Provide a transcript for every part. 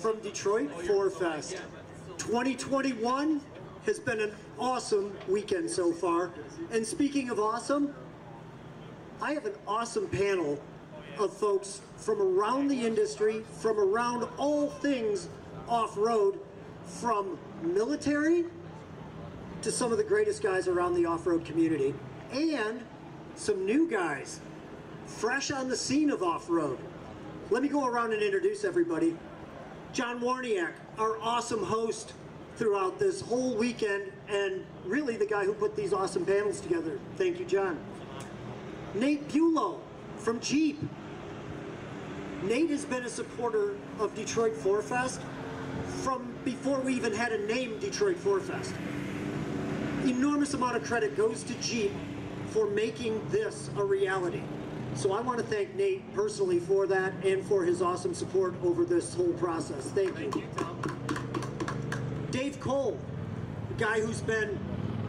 from Detroit 4Fest. 2021 has been an awesome weekend so far. And speaking of awesome, I have an awesome panel of folks from around the industry, from around all things off-road, from military to some of the greatest guys around the off-road community, and some new guys, fresh on the scene of off-road. Let me go around and introduce everybody. John Warniak, our awesome host throughout this whole weekend, and really the guy who put these awesome panels together. Thank you, John. Nate Bulow from Jeep. Nate has been a supporter of Detroit 4Fest from before we even had a name, Detroit 4Fest. Enormous amount of credit goes to Jeep for making this a reality. So I want to thank Nate personally for that and for his awesome support over this whole process. Thank you. Thank you, Tom. Dave Cole, a guy who's been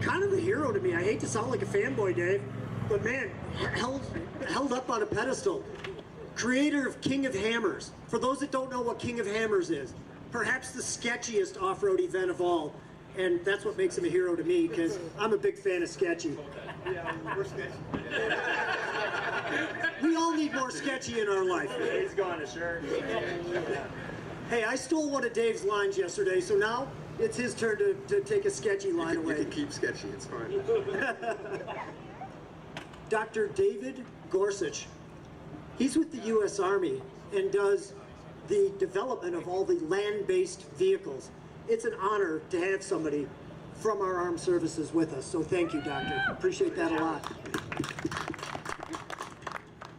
kind of a hero to me. I hate to sound like a fanboy, Dave, but man, held up on a pedestal. Creator of King of Hammers. For those that don't know what King of Hammers is, perhaps the sketchiest off-road event of all. And that's what makes him a hero to me, because I'm a big fan of sketchy. Yeah, we're sketchy. We all need more sketchy in our life. He's gone to shirt. Hey, I stole one of Dave's lines yesterday, so now it's his turn to take a sketchy line away. You can keep sketchy, it's fine. Dr. David Gorsuch. He's with the U.S. Army and does the development of all the land-based vehicles. It's an honor to have somebody from our armed services with us, so thank you, Doctor. Appreciate that a lot.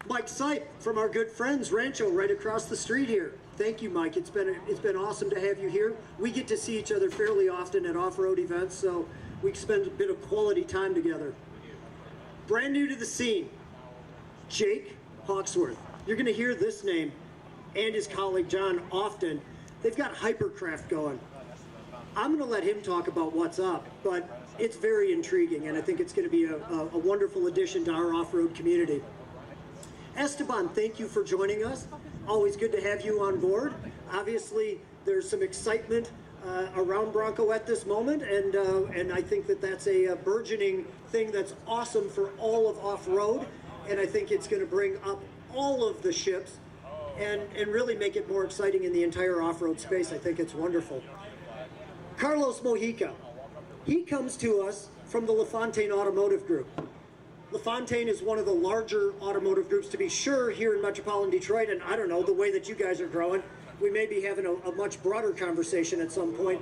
Mike Sipe from our good friends Rancho right across the street here. Thank you, Mike. It's been awesome to have you here. We get to see each other fairly often at off-road events, so we spend a bit of quality time together. Brand new to the scene, Jake Hawksworth. You're going to hear this name and his colleague John often. They've got Hypercraft going. I'm going to let him talk about what's up, but it's very intriguing, and I think it's going to be a wonderful addition to our off-road community. Esteban, thank you for joining us. Always good to have you on board. Obviously, there's some excitement around Bronco at this moment, and I think that that's a burgeoning thing that's awesome for all of off-road, and I think it's going to bring up all of the ships and really make it more exciting in the entire off-road space. I think it's wonderful. Carlos Mojica, he comes to us from the LaFontaine Automotive Group. LaFontaine is one of the larger automotive groups, to be sure, here in metropolitan Detroit, and I don't know, the way that you guys are growing, we may be having a much broader conversation at some point.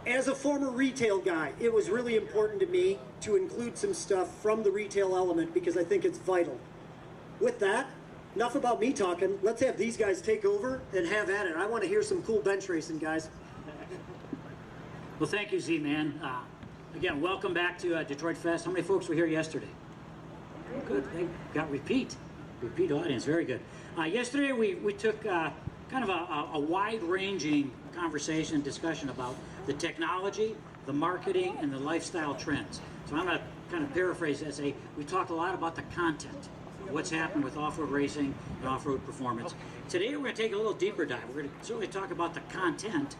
As a former retail guy, it was really important to me to include some stuff from the retail element because I think it's vital. With that, enough about me talking. Let's have these guys take over and have at it. I want to hear some cool bench racing, guys. Well, thank you, Z-Man. Again, welcome back to Detroit Fest. How many folks were here yesterday? Good. They got repeat audience. Very good. Yesterday, we took kind of a wide-ranging conversation and discussion about the technology, the marketing, and the lifestyle trends. So I'm going to kind of paraphrase that and say we talked a lot about the content, what's happened with off-road racing and off-road performance. Today, we're going to take a little deeper dive. We're going to certainly talk about the content.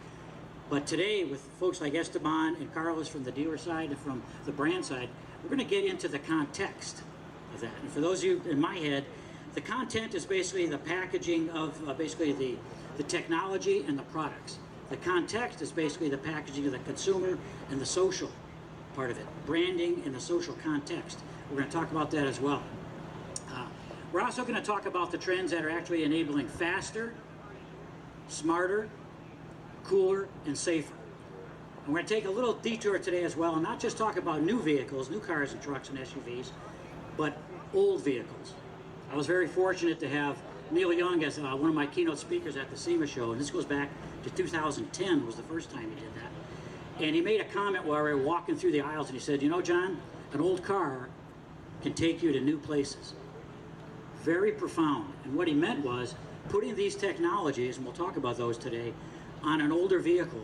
But today, with folks like Esteban and Carlos from the dealer side and from the brand side, we're going to get into the context of that. And for those of you in my head, the content is basically the packaging of basically the technology and the products. The context is basically the packaging of the consumer and the social part of it, branding and the social context. We're going to talk about that as well. We're also going to talk about the trends that are actually enabling faster, smarter, cooler, and safer. And we're going to take a little detour today as well and not just talk about new vehicles, new cars and trucks and SUVs, but old vehicles. I was very fortunate to have Neil Young as one of my keynote speakers at the SEMA show, and this goes back to 2010 was the first time he did that. And he made a comment while we were walking through the aisles, and he said, you know, John, an old car can take you to new places. Very profound. And what he meant was putting these technologies, and we'll talk about those today, on an older vehicle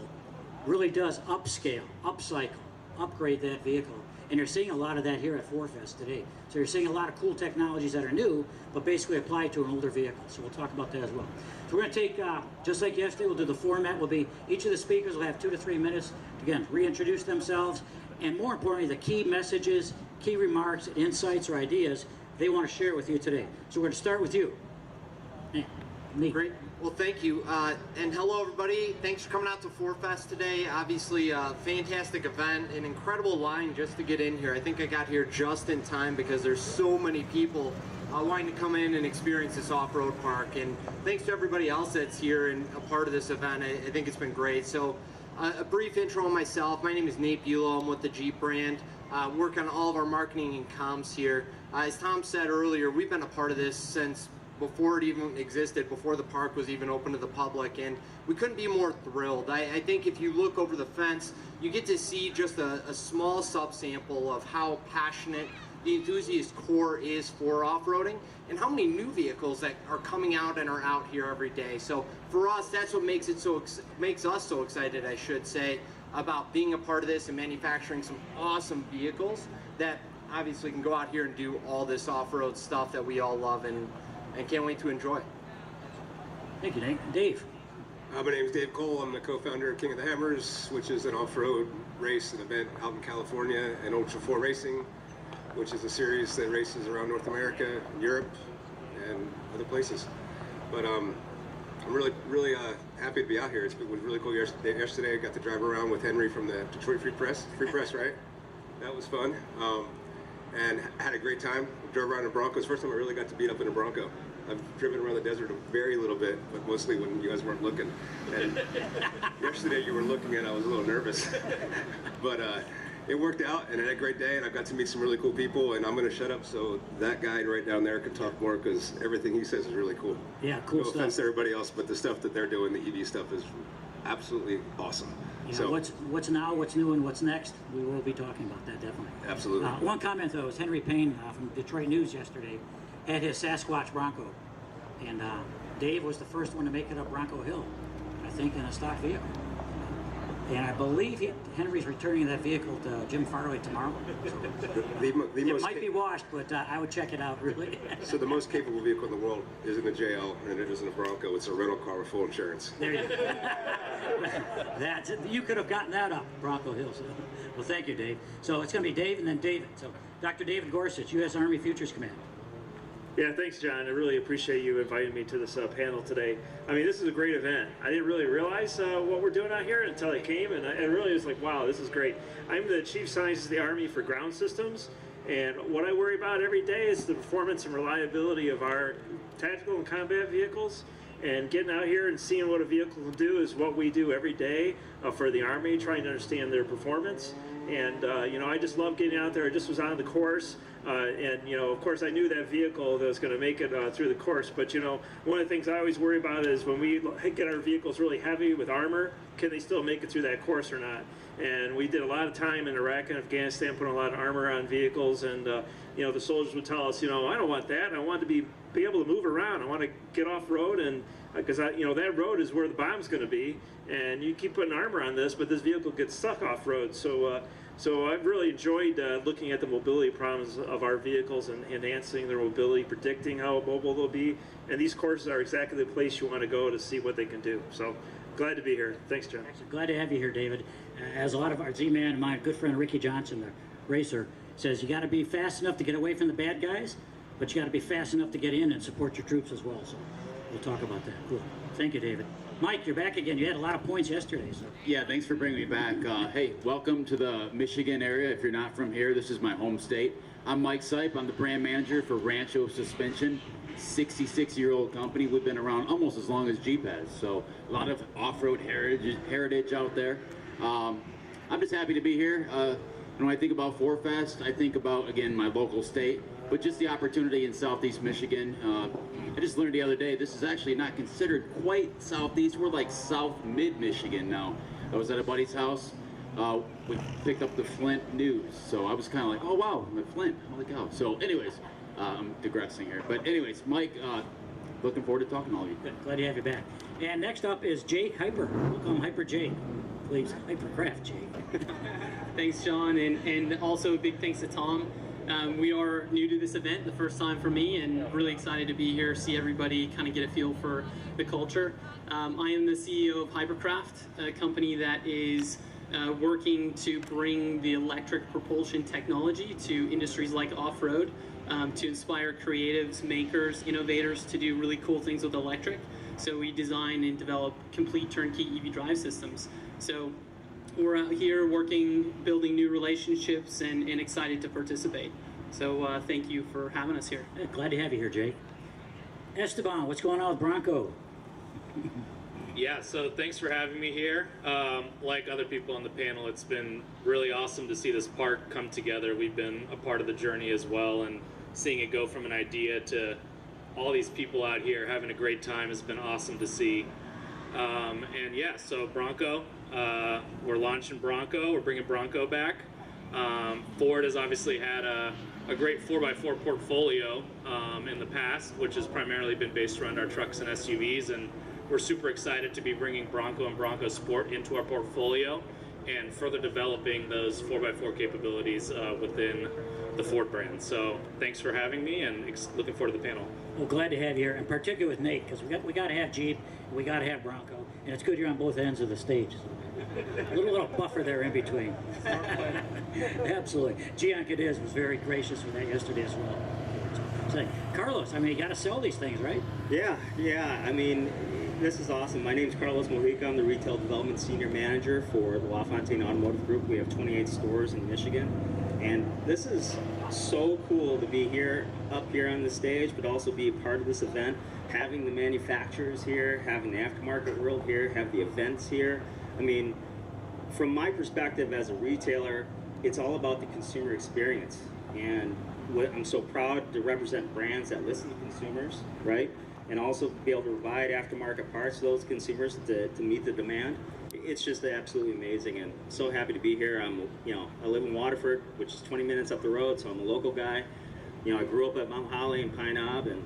really does upscale, upcycle, upgrade that vehicle And you're seeing a lot of that here at 4Fest today. So you're seeing a lot of cool technologies that are new, but basically applied to an older vehicle. So we'll talk about that as well. So we're going to take, just like yesterday, we'll do the format. Will be each of the speakers will have 2 to 3 minutes to, again, reintroduce themselves, and more importantly, the key messages, key remarks, insights, or ideas they want to share with you today. So we're going to start with you. Me. Great. Well, thank you. And hello, everybody. Thanks for coming out to 4Fest today. Obviously, a fantastic event, an incredible line just to get in here. I think I got here just in time because there's so many people wanting to come in and experience this off-road park. And thanks to everybody else that's here and a part of this event. I think it's been great. So a brief intro on myself. My name is Nate Bulow. I'm with the Jeep brand. Work on all of our marketing and comms here. As Tom said earlier, we've been a part of this since before it even existed, before the park was even open to the public, and we couldn't be more thrilled. I think if you look over the fence, you get to see just a small subsample of how passionate the enthusiast core is for off-roading and how many new vehicles that are coming out and are out here every day. So for us, that's what makes us so excited, I should say, about being a part of this and manufacturing some awesome vehicles that obviously can go out here and do all this off-road stuff that we all love and can't wait to enjoy. Thank you, Nate. Dave. My name is Dave Cole. I'm the co-founder of King of the Hammers, which is an off-road race and event out in California, and Ultra 4 Racing, which is a series that races around North America, Europe, and other places. But I'm really happy to be out here. It was really cool yesterday. I got to drive around with Henry from the Detroit Free Press, right? That was fun. And had a great time. Drove around in Broncos. First time I really got to beat up in a Bronco. I've driven around the desert a very little bit, but mostly when you guys weren't looking. And yesterday you were looking and I was a little nervous. But it worked out and I had a great day and I got to meet some really cool people, and I'm going to shut up so that guy right down there can talk more because everything he says is really cool. Yeah, cool no stuff. offense to everybody else, but the stuff that they're doing, the EV stuff, is absolutely awesome. Yeah, So, what's now, what's new, and what's next? We will be talking about that, definitely. absolutely. One comment, though, is Henry Payne from Detroit News yesterday had his Sasquatch Bronco. And Dave was the first one to make it up Bronco Hill, I think, in a stock vehicle. And I believe Henry's returning that vehicle to Jim Farley tomorrow. It might be washed, but I would check it out, really. So the most capable vehicle in the world isn't a JL and it isn't a Bronco. It's a rental car with full insurance. There you go. You could have gotten that up, Bronco Hill. So. Well, thank you, Dave. So it's going to be Dave and then David. So Dr. David Gorsuch, U.S. Army Futures Command. Yeah, thanks, John. I really appreciate you inviting me to this panel today. I mean, this is a great event. I didn't really realize what we're doing out here until I came, and it really was like, wow, this is great. I'm the Chief Scientist of the Army for Ground Systems, and what I worry about every day is the performance and reliability of our tactical and combat vehicles. And getting out here and seeing what a vehicle can do is what we do every day for the Army, trying to understand their performance. And, I just love getting out there. I just was on the course. And, of course, I knew that vehicle that was going to make it through the course. But, one of the things I always worry about is when we get our vehicles really heavy with armor, can they still make it through that course or not? And we did a lot of time in Iraq and Afghanistan, putting a lot of armor on vehicles. And, the soldiers would tell us, I don't want that. I want to be able to move around. I want to get off road, and because that road is where the bomb's going to be. And you keep putting armor on this, but this vehicle gets stuck off road. So I've really enjoyed looking at the mobility problems of our vehicles and enhancing their mobility, predicting how mobile they'll be. And these courses are exactly the place you want to go to see what they can do. So glad to be here. Thanks, John. Actually, glad to have you here, David. As a lot of our Z-Man, my good friend Ricky Johnson, the racer, says you got to be fast enough to get away from the bad guys, but you got to be fast enough to get in and support your troops as well. So we'll talk about that. Cool. Thank you, David. Mike, you're back again. You had a lot of points yesterday. So. Yeah, thanks for bringing me back. Hey, welcome to the Michigan area. If you're not from here, this is my home state. I'm Mike Sipe. I'm the brand manager for Rancho Suspension, 66-year-old company. We've been around almost as long as Jeep has, so a lot of off-road heritage out there. I'm just happy to be here. When I think about 4Fest, I think about, again, my local state, but just the opportunity in Southeast Michigan. I just learned the other day, this is actually not considered quite Southeast. We're like South Mid-Michigan now. I was at a buddy's house. We picked up the Flint news. So I was kind of like, oh, wow, I'm at Flint. Holy cow. So anyways, I'm digressing here. But anyways, Mike, looking forward to talking to all of you. Good. Glad to have you back. And next up is Jake Hyper. We'll call him Hyper Jake. please. Hypercraft, Jake. Thanks, John, and also a big thanks to Tom. We are new to this event, the first time for me, and really excited to be here, see everybody kind of get a feel for the culture. I am the CEO of Hypercraft, a company that is working to bring the electric propulsion technology to industries like off-road, to inspire creatives, makers, innovators to do really cool things with electric. So we design and develop complete turnkey EV drive systems. So we're out here working, building new relationships, and excited to participate. So thank you for having us here. Yeah, glad to have you here, Jake. Esteban, what's going on with Bronco? Yeah, so thanks for having me here. Like other people on the panel, it's been really awesome to see this park come together. We've been a part of the journey as well, and seeing it go from an idea to all these people out here having a great time has been awesome to see. And yeah, so Bronco, we're launching Bronco. We're bringing Bronco back. Ford has obviously had a great 4x4 portfolio in the past, which has primarily been based around our trucks and SUVs, and we're super excited to be bringing Bronco and Bronco Sport into our portfolio and further developing those 4x4 capabilities within the Ford brand. So thanks for having me, and looking forward to the panel. Well, glad to have you here, and particularly with Nate, because we got to have Jeep, and we got to have Bronco, and it's good you're on both ends of the stage. A little buffer there in between. Absolutely. Gian Cadiz was very gracious with that yesterday as well. So, Carlos, I mean, you got to sell these things, right? Yeah. I mean, this is awesome. My name is Carlos Mojica. I'm the Retail Development Senior Manager for the LaFontaine Automotive Group. We have 28 stores in Michigan. And this is so cool to be here, up here on the stage, but also be a part of this event, having the manufacturers here, having the aftermarket world here, have the events here. I mean, from my perspective as a retailer, it's all about the consumer experience. And I'm so proud to represent brands that listen to consumers, right? And also be able to provide aftermarket parts to those consumers to meet the demand. It's just absolutely amazing, and so happy to be here. I live in Waterford, which is 20 minutes up the road, so I'm a local guy. I grew up at Mount Holly and Pine Knob, and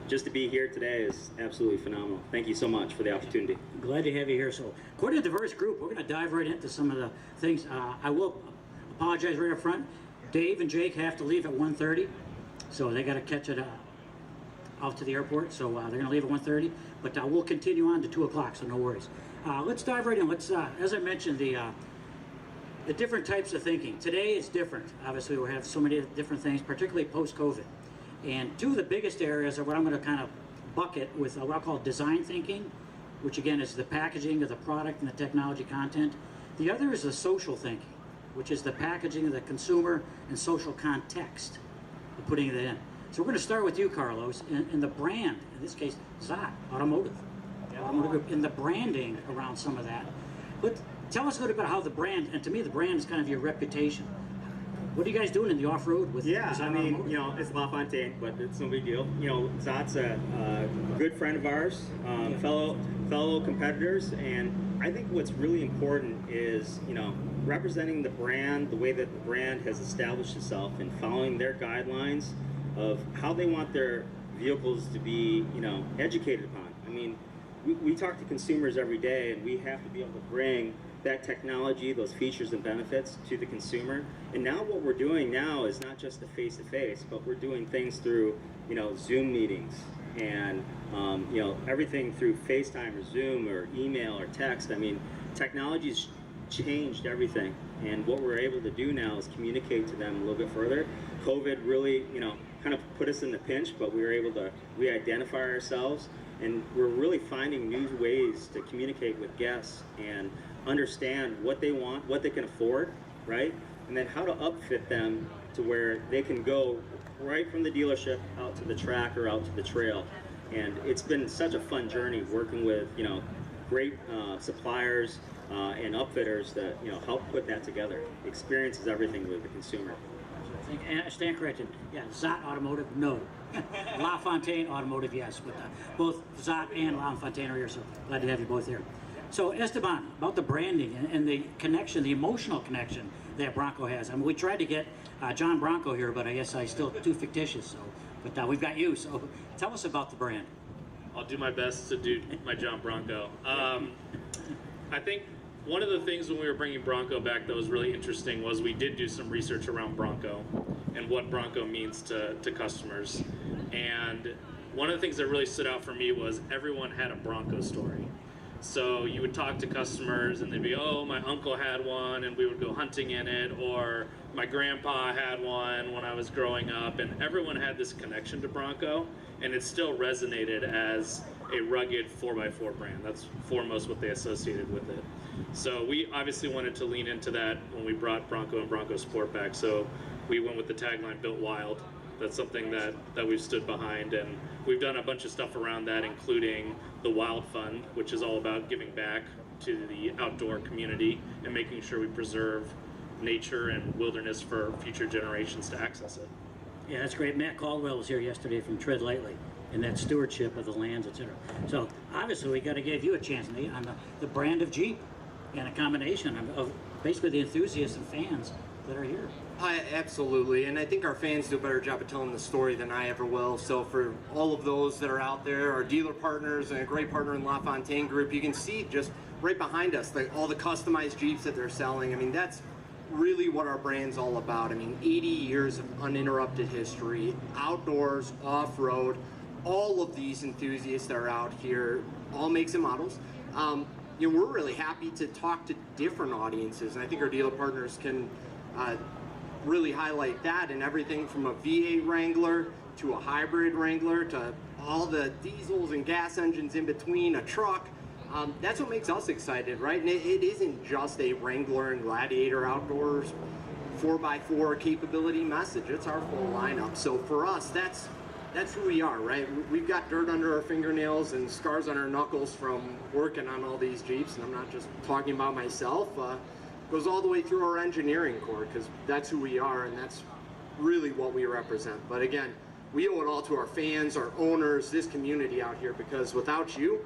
just to be here today is absolutely phenomenal. Thank you so much for the opportunity. Glad to have you here. So, quite a diverse group. We're going to dive right into some of the things. I will apologize right up front. Dave and Jake have to leave at 1:30, so they got to catch it out to the airport. So they're going to leave at 1:30, but we'll continue on to 2 o'clock. So no worries. Let's dive right in. Let's, as I mentioned, the different types of thinking. Today is different. Obviously, we have so many different things, particularly post-COVID. And two of the biggest areas are what I'm going to kind of bucket with what I'll call design thinking, which again is the packaging of the product and the technology content. The other is the social thinking, which is the packaging of the consumer and social context of putting that in. So we're going to start with you, Carlos, and the brand, in this case, Zot Automotive. Automotive Group, in the branding around some of that. But tell us a little bit about how the brand, and to me the brand is kind of your reputation. What are you guys doing in the off-road with Zot Automotive? It's LaFontaine, but it's no big deal. Zot's a good friend of ours, fellow competitors, and I think what's really important is, representing the brand, the way that the brand has established itself, and following their guidelines of how they want their vehicles to be, educated upon. I mean, we talk to consumers every day, and we have to be able to bring that technology, those features and benefits to the consumer. And now what we're doing now is not just the face-to-face, but we're doing things through, Zoom meetings and, everything through FaceTime or Zoom or email or text. I mean, technology's changed everything. And what we're able to do now is communicate to them a little bit further. COVID really, kind of put us in the pinch, but we were able to re-identify ourselves. And we're really finding new ways to communicate with guests and understand what they want, what they can afford, right? And then how to upfit them to where they can go right from the dealership out to the track or out to the trail. And it's been such a fun journey working with, great suppliers and upfitters that, help put that together. Experience is everything with the consumer. And I stand corrected. Yeah, Zot Automotive, no. LaFontaine Automotive, yes. But both Zot and LaFontaine are here, so glad to have you both here. So Esteban, about the branding and the connection, the emotional connection that Bronco has. I mean, we tried to get John Bronco here, but I guess I still too fictitious. So, but we've got you. So tell us about the brand. I'll do my best to do my John Bronco. I think one of the things when we were bringing Bronco back that was really interesting was we did do some research around Bronco and what Bronco means to customers. And one of the things that really stood out for me was everyone had a Bronco story. So you would talk to customers and they'd be, oh, my uncle had one and we would go hunting in it, or my grandpa had one when I was growing up, and everyone had this connection to Bronco, and it still resonated as a rugged 4x4 brand. That's foremost what they associated with it. So we obviously wanted to lean into that when we brought Bronco and Bronco Sport back. So we went with the tagline, Built Wild. That's something that we've stood behind, and we've done a bunch of stuff around that, including the Wild Fund, which is all about giving back to the outdoor community and making sure we preserve nature and wilderness for future generations to access it. Yeah, that's great. Matt Caldwell was here yesterday from Tread Lightly, and that stewardship of the lands, etc. So obviously we got to give you a chance, Nate, on the brand of Jeep and a combination of basically the enthusiasts and fans that are here. Absolutely, and I think our fans do a better job of telling the story than I ever will. So for all of those that are out there, our dealer partners and a great partner in LaFontaine Group, you can see just right behind us all the customized Jeeps that they're selling. I mean, that's really what our brand's all about. I mean, 80 years of uninterrupted history, outdoors, off-road, all of these enthusiasts that are out here, all makes and models. You know, we're really happy to talk to different audiences, and I think our dealer partners can really highlight that, and everything from a V8 Wrangler to a hybrid Wrangler to all the diesels and gas engines in between, a truck. That's what makes us excited, right? And it isn't just a Wrangler and Gladiator Outdoors 4x4 capability message. It's our full lineup. So for us, that's who we are, right? We've got dirt under our fingernails and scars on our knuckles from working on all these Jeeps, and I'm not just talking about myself. Goes all the way through our engineering core, because that's who we are and that's really what we represent. But again, we owe it all to our fans, our owners, this community out here, because without you,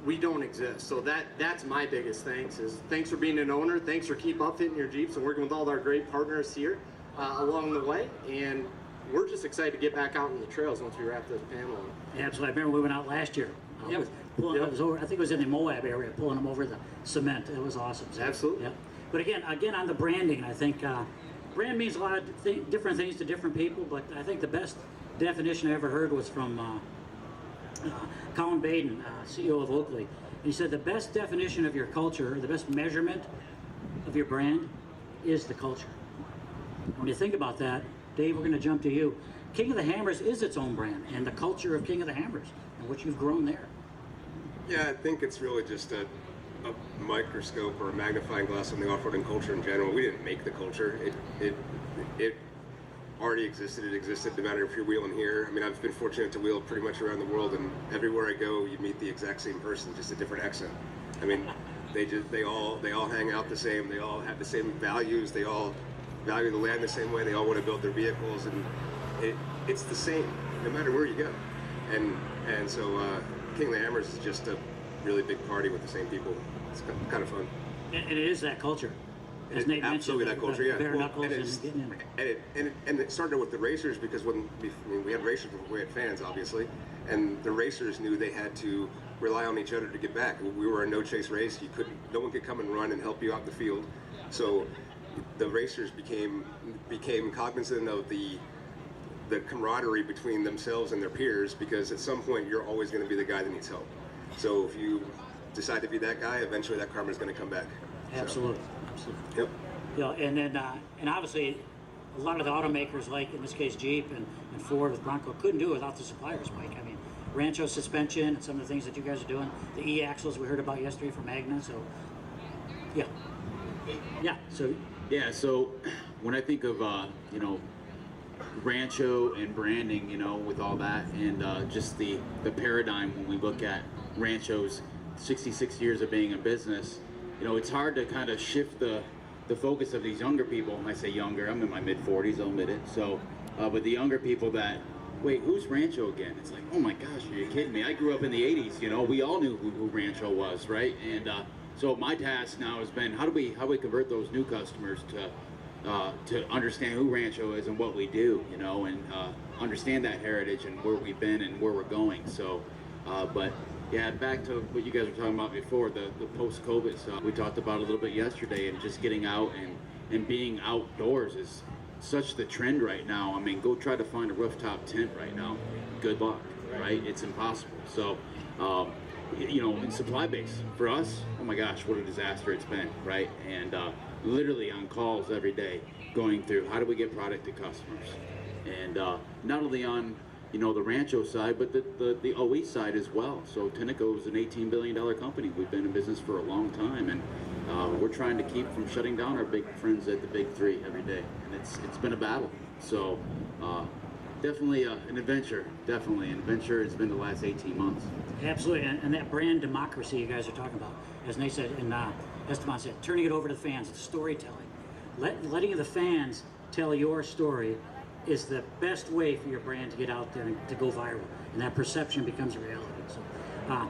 we don't exist. So that's my biggest thanks for being an owner. Thanks for keep upfitting your Jeeps and working with all our great partners here along the way. And we're just excited to get back out on the trails once we wrap this panel up. Yeah, absolutely. I remember we went out last year. Yep. I was over, I think it was in the Moab area, pulling them over the cement. It was awesome. So, Absolutely. Yeah. But again on the branding, I think brand means a lot of different things to different people, but I think the best definition I ever heard was from Colin Baden, CEO of Oakley. He said the best definition of your culture, the best measurement of your brand is the culture. When you think about that, Dave, we're going to jump to you. King of the Hammers is its own brand, and the culture of King of the Hammers, and what you've grown there. Yeah, I think it's really just a microscope or a magnifying glass on the off-roading culture in general. We didn't make the culture. It already existed. It existed no matter if you're wheeling here. I mean, I've been fortunate to wheel pretty much around the world, and everywhere I go, you meet the exact same person, just a different accent. I mean, they all hang out the same. They all have the same values. They all value the land the same way. They all want to build their vehicles, and it's the same no matter where you go. And so King of the Hammers is just a really big party with the same people. It's kind of fun. And it is that culture. As Nate absolutely mentioned, that culture, yeah. bare knuckles and, and getting in. and it started with the racers, because we had racers before we had fans, obviously, and the racers knew they had to rely on each other to get back. We were a no-chase race. No one could come and run and help you out the field. So the racers became cognizant of the camaraderie between themselves and their peers, because at some point you're always going to be the guy that needs help. So if you decide to be that guy, eventually that karma is going to come back. Absolutely. So, Absolutely. yep. Yeah, and then and obviously a lot of the automakers, like in this case Jeep and Ford with Bronco, couldn't do it without the suppliers, Mike. I mean, Rancho suspension and some of the things that you guys are doing, the e-axles we heard about yesterday from Magna. So So when I think of Rancho and branding, with all that, and just the paradigm when we look at Rancho's 66 years of being in business, it's hard to kind of shift the focus of these younger people. And I say younger, I'm in my mid-40s, I'll admit it. So, but the younger people that, wait, who's Rancho again? It's like, oh my gosh, are you kidding me? I grew up in the 80s, we all knew who Rancho was, right? And so my task now has been, how do we convert those new customers to understand who Rancho is and what we do, and understand that heritage and where we've been and where we're going. So, but Yeah, back to what you guys were talking about before, the post-COVID stuff. We talked about it a little bit yesterday, and just getting out and being outdoors is such the trend right now. I mean, go try to find a rooftop tent right now. Good luck, right? It's impossible. So, you know, in supply base, for us, oh my gosh, what a disaster it's been, right? And literally on calls every day, going through how do we get product to customers? And not only on, you know, the Rancho side, but the OE side as well. So Tenneco is an $18 billion company. We've been in business for a long time, and we're trying to keep from shutting down our big friends at the big three every day. And it's been a battle. So definitely an adventure. Definitely an adventure. It's been the last 18 months. Absolutely, and that brand democracy you guys are talking about, as Nate said, and Esteban said, turning it over to the fans, the storytelling. Letting the fans tell your story is the best way for your brand to get out there and to go viral, and that perception becomes a reality. So,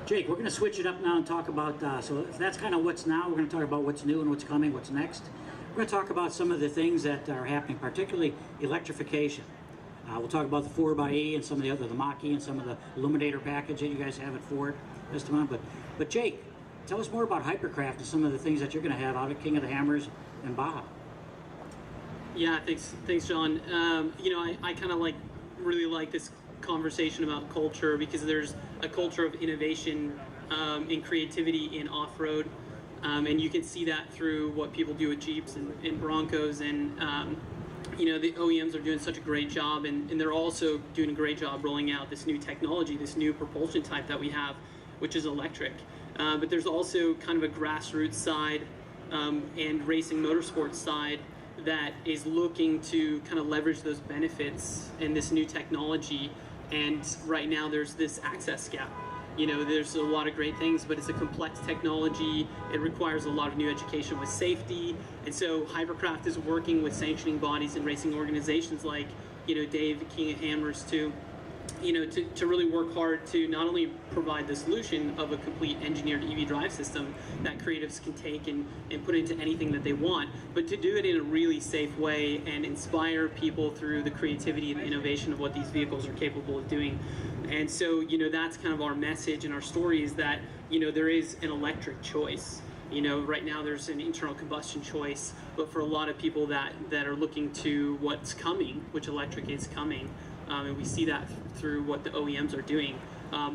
Jake, we're going to switch it up now and talk about, so if that's kind of what's now, we're going to talk about what's new and what's coming, what's next. We're going to talk about some of the things that are happening, particularly electrification. We'll talk about the 4xe and some of the other, the Mach-E and some of the Illuminator package that you guys have at Ford, Esteban. But Jake, tell us more about Hypercraft and some of the things that you're going to have out at King of the Hammers and Baja. Yeah, thanks, John. You know, I kind of really like this conversation about culture, because there's a culture of innovation and creativity in off-road, and you can see that through what people do with Jeeps and Broncos, and you know, the OEMs are doing such a great job, and they're also doing a great job rolling out this new technology, this new propulsion type that we have, which is electric. But there's also kind of a grassroots side and racing motorsports side that is looking to kind of leverage those benefits in this new technology. And right now there's this access gap. You know, there's a lot of great things, but it's a complex technology. It requires a lot of new education with safety. And so Hypercraft is working with sanctioning bodies and racing organizations like, you know, Dave, King of Hammers, to really work hard to not only provide the solution of a complete engineered EV drive system that creatives can take and put into anything that they want, but to do it in a really safe way and inspire people through the creativity and innovation of what these vehicles are capable of doing. And so, you know, that's kind of our message and our story, is that, you know, there is an electric choice. You know, right now there's an internal combustion choice, but for a lot of people that are looking to what's coming, which electric is coming, and we see that through what the OEMs are doing.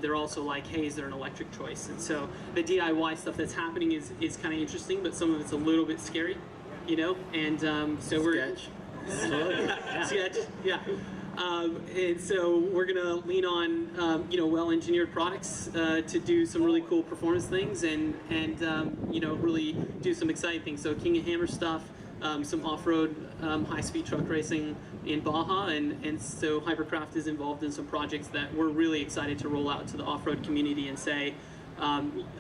They're also like, hey, is there an electric choice? And so the DIY stuff that's happening is kind of interesting, but some of it's a little bit scary, you know? And so we're... Sketch, yeah. And so we're going to lean on, you know, well-engineered products to do some really cool performance things and you know, really do some exciting things. So King of Hammer stuff, some off-road high-speed truck racing in Baja, and so Hypercraft is involved in some projects that we're really excited to roll out to the off-road community and say,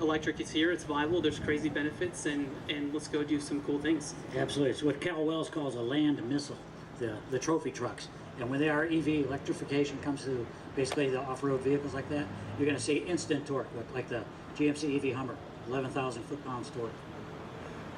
electric is here, it's viable, there's crazy benefits, and let's go do some cool things. Absolutely. It's what Cal Wells calls a land missile, the trophy trucks. And when our EV electrification comes to basically the off-road vehicles like that, you're going to see instant torque, like the GMC EV Hummer, 11,000 foot-pounds torque.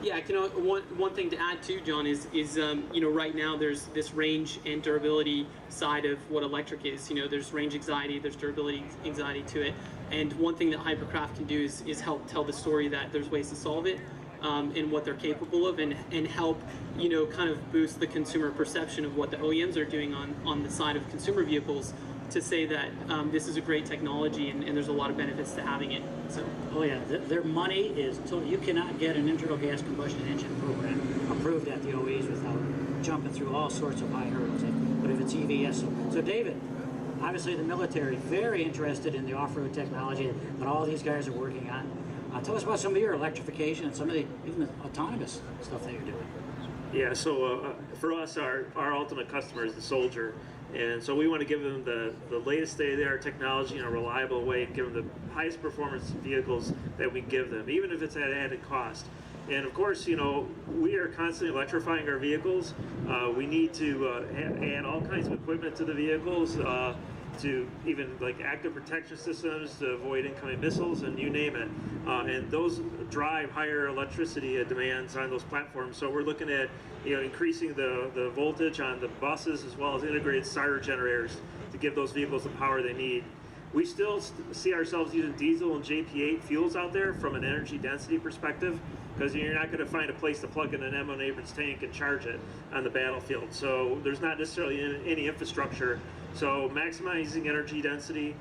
Yeah, you know, one thing to add too, John, is you know, right now there's this range and durability side of what electric is. You know, there's range anxiety, there's durability anxiety to it, and one thing that Hypercraft can do is help tell the story that there's ways to solve it, and what they're capable of, and help, you know, kind of boost the consumer perception of what the OEMs are doing on the side of consumer vehicles, to say that this is a great technology and there's a lot of benefits to having it. So. Oh yeah, their money is total. You cannot get an internal gas combustion engine program approved at the OEs without jumping through all sorts of high hurdles. But if it's EV, yes. So David, obviously the military, very interested in the off-road technology that all these guys are working on. Tell us about some of your electrification and some of the even the autonomous stuff that you're doing. Yeah, so for us, our ultimate customer is the soldier. And so we want to give them the latest state-of-the-art technology in a reliable way, and give them the highest performance vehicles that we give them, even if it's at added cost. And of course, you know, we are constantly electrifying our vehicles. We need to add all kinds of equipment to the vehicles, to even like active protection systems to avoid incoming missiles, and you name it. And those drive higher electricity demands on those platforms. So we're looking at, you know, increasing the voltage on the buses, as well as integrated starter generators to give those vehicles the power they need. We still see ourselves using diesel and JP8 fuels out there from an energy density perspective, because you're not going to find a place to plug in an M.O. Neighbors tank and charge it on the battlefield. So there's not necessarily any infrastructure. So maximizing energy density,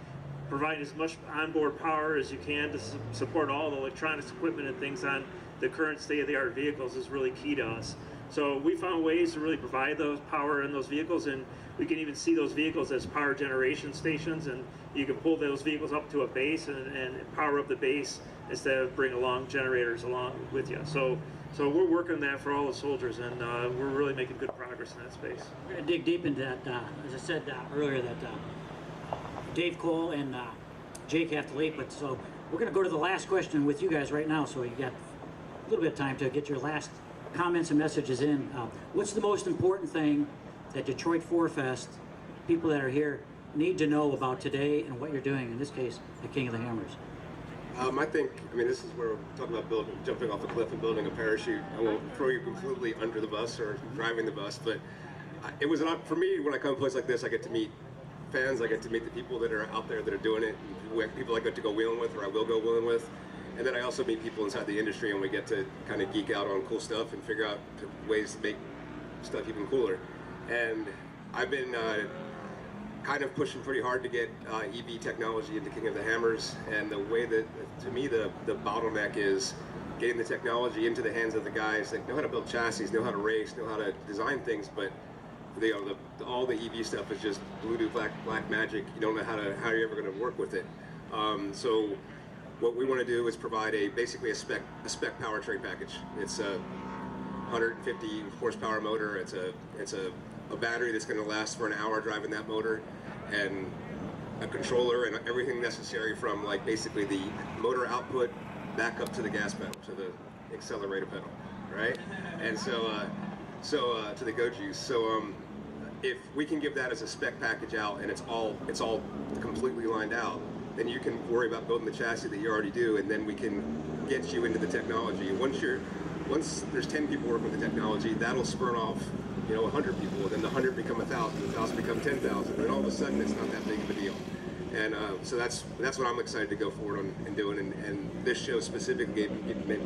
provide as much onboard power as you can to support all the electronics equipment and things on the current state-of-the-art vehicles is really key to us. So we found ways to really provide those power in those vehicles, and we can even see those vehicles as power generation stations, and you can pull those vehicles up to a base and power up the base instead of bring along generators along with you. So we're working on that for all the soldiers, and we're really making good progress in that space. We're going to dig deep into that. As I said earlier, that Dave Cole and Jake have to leave, but so we're going to go to the last question with you guys right now, so you got a little bit of time to get your last comments and messages in. What's the most important thing that Detroit 4Fest, people that are here, need to know about today and what you're doing, in this case, at King of the Hammers? I mean, this is where we're talking about jumping off a cliff and building a parachute. I won't throw you completely under the bus or driving the bus, but it was not, for me, when I come to a place like this, I get to meet fans, I get to meet the people that are out there that are doing it, people I get to go wheeling with, or I will go wheeling with. And then I also meet people inside the industry, and we get to kind of geek out on cool stuff and figure out ways to make stuff even cooler. And I've been kind of pushing pretty hard to get EV technology into King of the Hammers, and the way that, to me, the bottleneck is getting the technology into the hands of the guys that know how to build chassis, know how to race, know how to design things, but all the EV stuff is just Bluetooth black magic. You don't know how you're ever going to work with it. So what we want to do is provide basically a spec powertrain package. It's a 150 horsepower motor. It's a battery that's going to last for an hour driving that motor, and a controller and everything necessary from like basically the motor output back up to the gas pedal, to the accelerator pedal, right? And so to the go juice. So if we can give that as a spec package out, and it's all completely lined out, then you can worry about building the chassis that you already do, and then we can get you into the technology. Once there's 10 people working with the technology, that'll spurn off 100 people, and then the 100 become 1,000, the 1,000 become 10,000, and all of a sudden it's not that big of a deal. And so that's what I'm excited to go forward on and doing, and this show specifically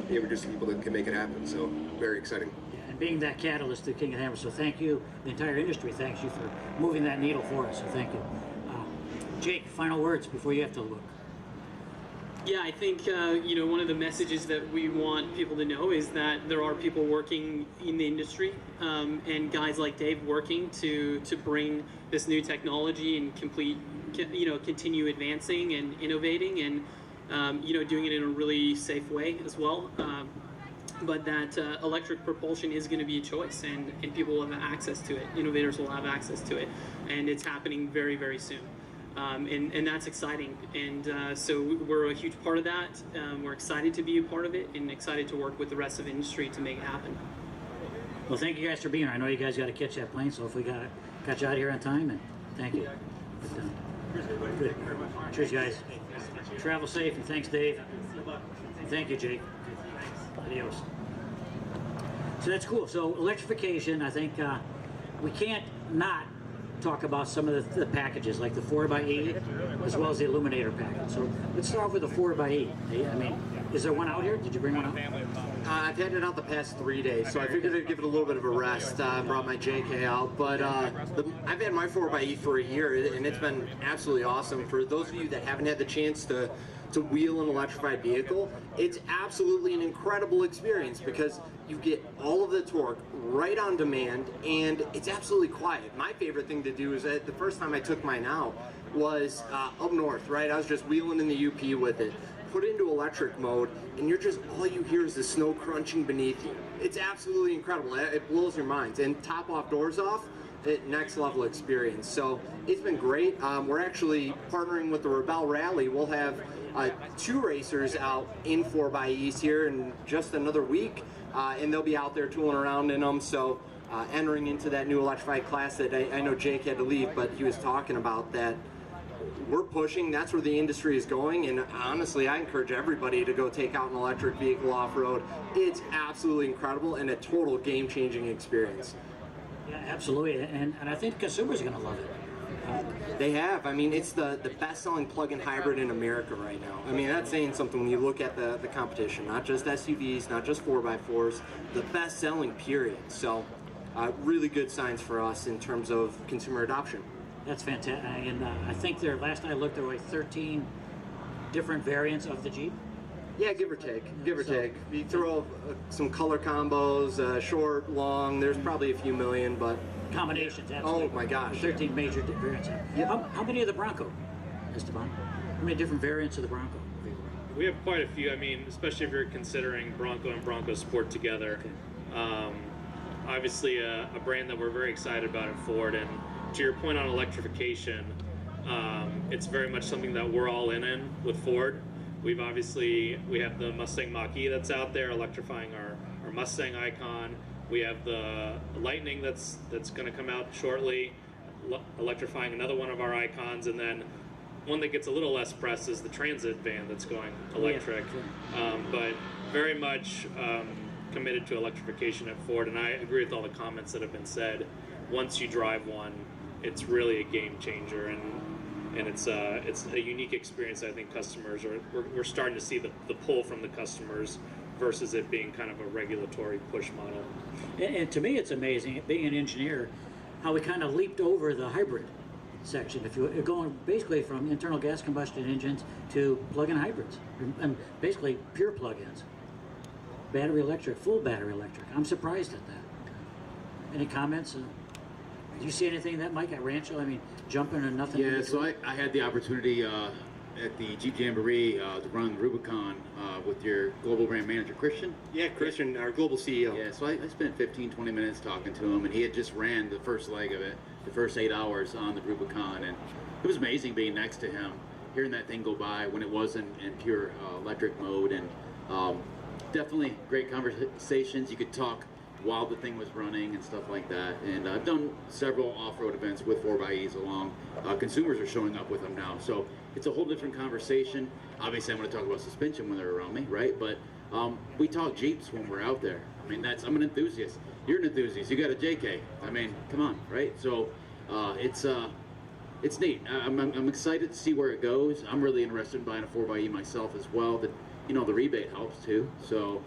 introducing people that can make it happen. So very exciting. And being that catalyst to King of the Hammers, so thank you. The entire industry thanks you for moving that needle for us. So thank you. Jake, final words before you have to look. Yeah, I think one of the messages that we want people to know is that there are people working in the industry, and guys like Dave working to bring this new technology and continue advancing and innovating, and doing it in a really safe way as well. But that electric propulsion is going to be a choice, and people will have access to it. Innovators will have access to it, and it's happening very, very soon. And that's exciting, and so we're a huge part of that. We're excited to be a part of it, and excited to work with the rest of the industry to make it happen. Well, thank you guys for being here. I know you guys got to catch that plane, so hopefully got you out of here on time, and thank you. Good. Cheers, guys. Travel safe, and thanks, Dave. Thank you, Jake. Adios. So that's cool. So electrification, I think we can't not talk about some of the packages, like the 4xe as well as the Illuminator package. So let's start off with the 4xe. I mean, is there one out here? Did you bring one out? I've had it out the past 3 days, so I figured I'd give it a little bit of a rest. I brought my JK out, but I've had my 4xe for a year, and it's been absolutely awesome. For those of you that haven't had the chance to wheel an electrified vehicle, it's absolutely an incredible experience because you get all of the torque right on demand, and it's absolutely quiet. My favorite thing to do is that the first time I took mine out was up north, right? I was just wheeling in the UP with it. Put it into electric mode, and all you hear is the snow crunching beneath you. It's absolutely incredible. It blows your minds. And top off, doors off, next level experience. So it's been great. We're actually partnering with the Rebel Rally. We'll have 2 racers out in 4xEs here in just another week, and they'll be out there tooling around in them. So entering into that new electrified class that I know Jake had to leave, but he was talking about that. We're pushing, that's where the industry is going, and honestly, I encourage everybody to go take out an electric vehicle off-road. It's absolutely incredible and a total game-changing experience. Yeah, absolutely, and I think consumers are going to love it. They have. I mean, it's the best-selling plug-in hybrid in America right now. I mean, that's saying something when you look at the competition, not just SUVs, not just 4x4s, the best-selling period. So, really good signs for us in terms of consumer adoption. That's fantastic. And I think last I looked, there were like 13 different variants of the Jeep. Yeah, give or take. Give or take. You throw some color combos, short, long. There's probably a few million, but Combinations, absolutely. oh my gosh. 13 major variants. Yep. How many of the Bronco, Esteban? How many different variants of the Bronco? We have quite a few. I mean, especially if you're considering Bronco and Bronco Sport together. Obviously, a brand that we're very excited about at Ford. And to your point on electrification, it's very much something that we're all in with Ford. We have the Mustang Mach-E that's out there electrifying our Mustang icon. We have the Lightning that's going to come out shortly, electrifying another one of our icons, and then one that gets a little less press is the Transit van that's going electric. But very much committed to electrification at Ford, and I agree with all the comments that have been said. Once you drive one, it's really a game changer, and it's a unique experience. I think we're starting to see the pull from the customers versus it being kind of a regulatory push model. And to me, it's amazing, being an engineer, how we kind of leaped over the hybrid section. If you're going basically from internal gas combustion engines to plug-in hybrids, and basically pure plug-ins. Battery electric, full battery electric. I'm surprised at that. Any comments? Did you see anything that, Mike, at Rancho? I mean, jumping and nothing? Yeah, so I had the opportunity at the Jeep Jamboree to run Rubicon with your global brand manager, Christian. Yeah, Christian, our global CEO. Yeah, so I spent 15, 20 minutes talking to him, and he had just ran the first leg of it, the first 8 hours on the Rubicon, and it was amazing being next to him, hearing that thing go by when it wasn't in pure electric mode, and definitely great conversations. You could talk while the thing was running and stuff like that. And I've done several off-road events with 4xEs along. Consumers are showing up with them now. So it's a whole different conversation. Obviously, I'm going to talk about suspension when they're around me, right? But we talk Jeeps when we're out there. I mean, I'm an enthusiast. You're an enthusiast. You got a JK. I mean, come on, right? So it's neat. I'm excited to see where it goes. I'm really interested in buying a 4xE myself as well. The rebate helps too. So,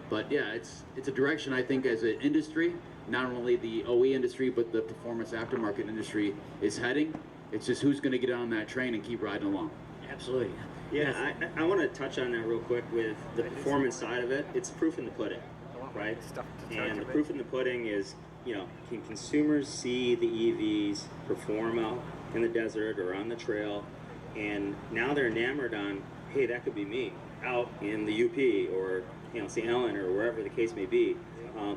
but yeah, it's a direction I think as an industry, not only the OE industry, but the performance aftermarket industry is heading. It's just who's going to get on that train and keep riding along. Absolutely. Yeah, I want to touch on that real quick with the performance side of it. It's proof in the pudding, right? And the proof in the pudding is, can consumers see the EVs perform out in the desert or on the trail? And now they're enamored on, hey, that could be me out in the UP or St. Helen or wherever the case may be.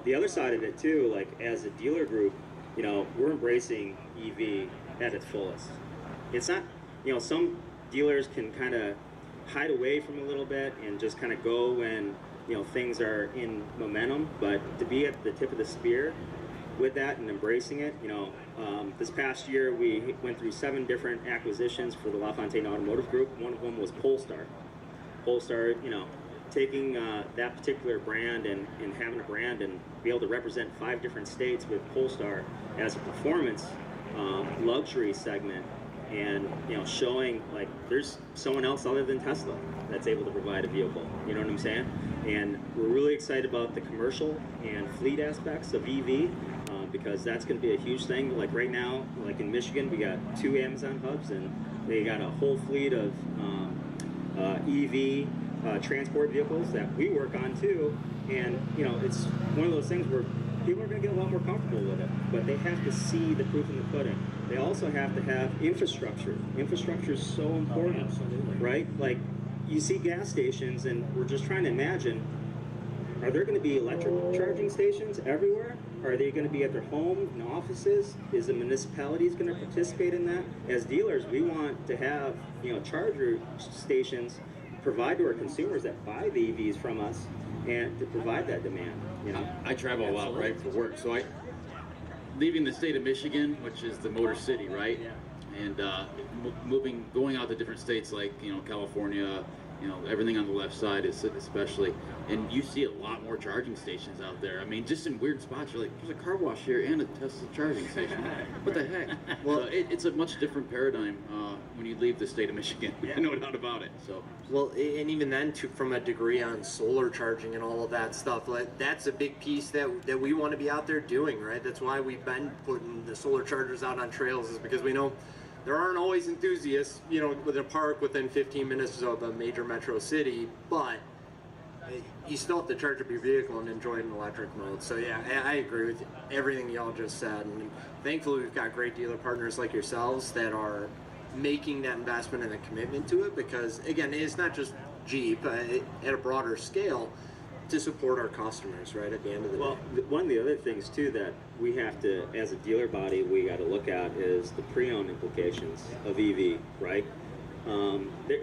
The other side of it too, like as a dealer group, we're embracing EV at its fullest. It's not, some dealers can kind of hide away from a little bit and just kind of go when things are in momentum, but to be at the tip of the spear with that and embracing it, this past year we went through 7 different acquisitions for the LaFontaine Automotive Group. One of them was Polestar. Polestar, taking that particular brand and having a brand and be able to represent 5 different states with Polestar as a performance luxury segment, and showing like there's someone else other than Tesla that's able to provide a vehicle. You know what I'm saying? And we're really excited about the commercial and fleet aspects of EV. Because that's going to be a huge thing. Like right now, like in Michigan, we got 2 Amazon hubs, and they got a whole fleet of EV transport vehicles that we work on too. And it's one of those things where people are going to get a lot more comfortable with it, but they have to see the proof in the pudding. They also have to have infrastructure. Infrastructure is so important, right? Like you see gas stations, and we're just trying to imagine, are there going to be electric charging stations everywhere? Are they going to be at their home, in offices? Is the municipalities going to participate in that? As dealers, we want to have charger stations provide to our consumers that buy the EVs from us, and to provide that demand. I travel a lot, right, for work. So leaving the state of Michigan, which is the Motor City, right, and going out to different states like California, You know, everything on the left side is especially, and you see a lot more charging stations out there. I mean, just in weird spots, you're like, there's a car wash here and a Tesla charging station. What the heck? Well, it's a much different paradigm when you leave the state of Michigan. No doubt about it. So. Well, and even then, from a degree on solar charging and all of that stuff, that's a big piece that we want to be out there doing, right? That's why we've been putting the solar chargers out on trails, is because we know there aren't always enthusiasts, you know, with a park within 15 minutes of a major metro city, but you still have to charge up your vehicle and enjoy it in electric mode. So yeah, I agree with everything y'all just said, and thankfully we've got great dealer partners like yourselves that are making that investment and a commitment to it, because again, it's not just Jeep, at a broader scale, to support our customers, right, at the end of the day. Well, one of the other things too that we have to, as a dealer body, we got to look at is the pre-owned implications of EV, right?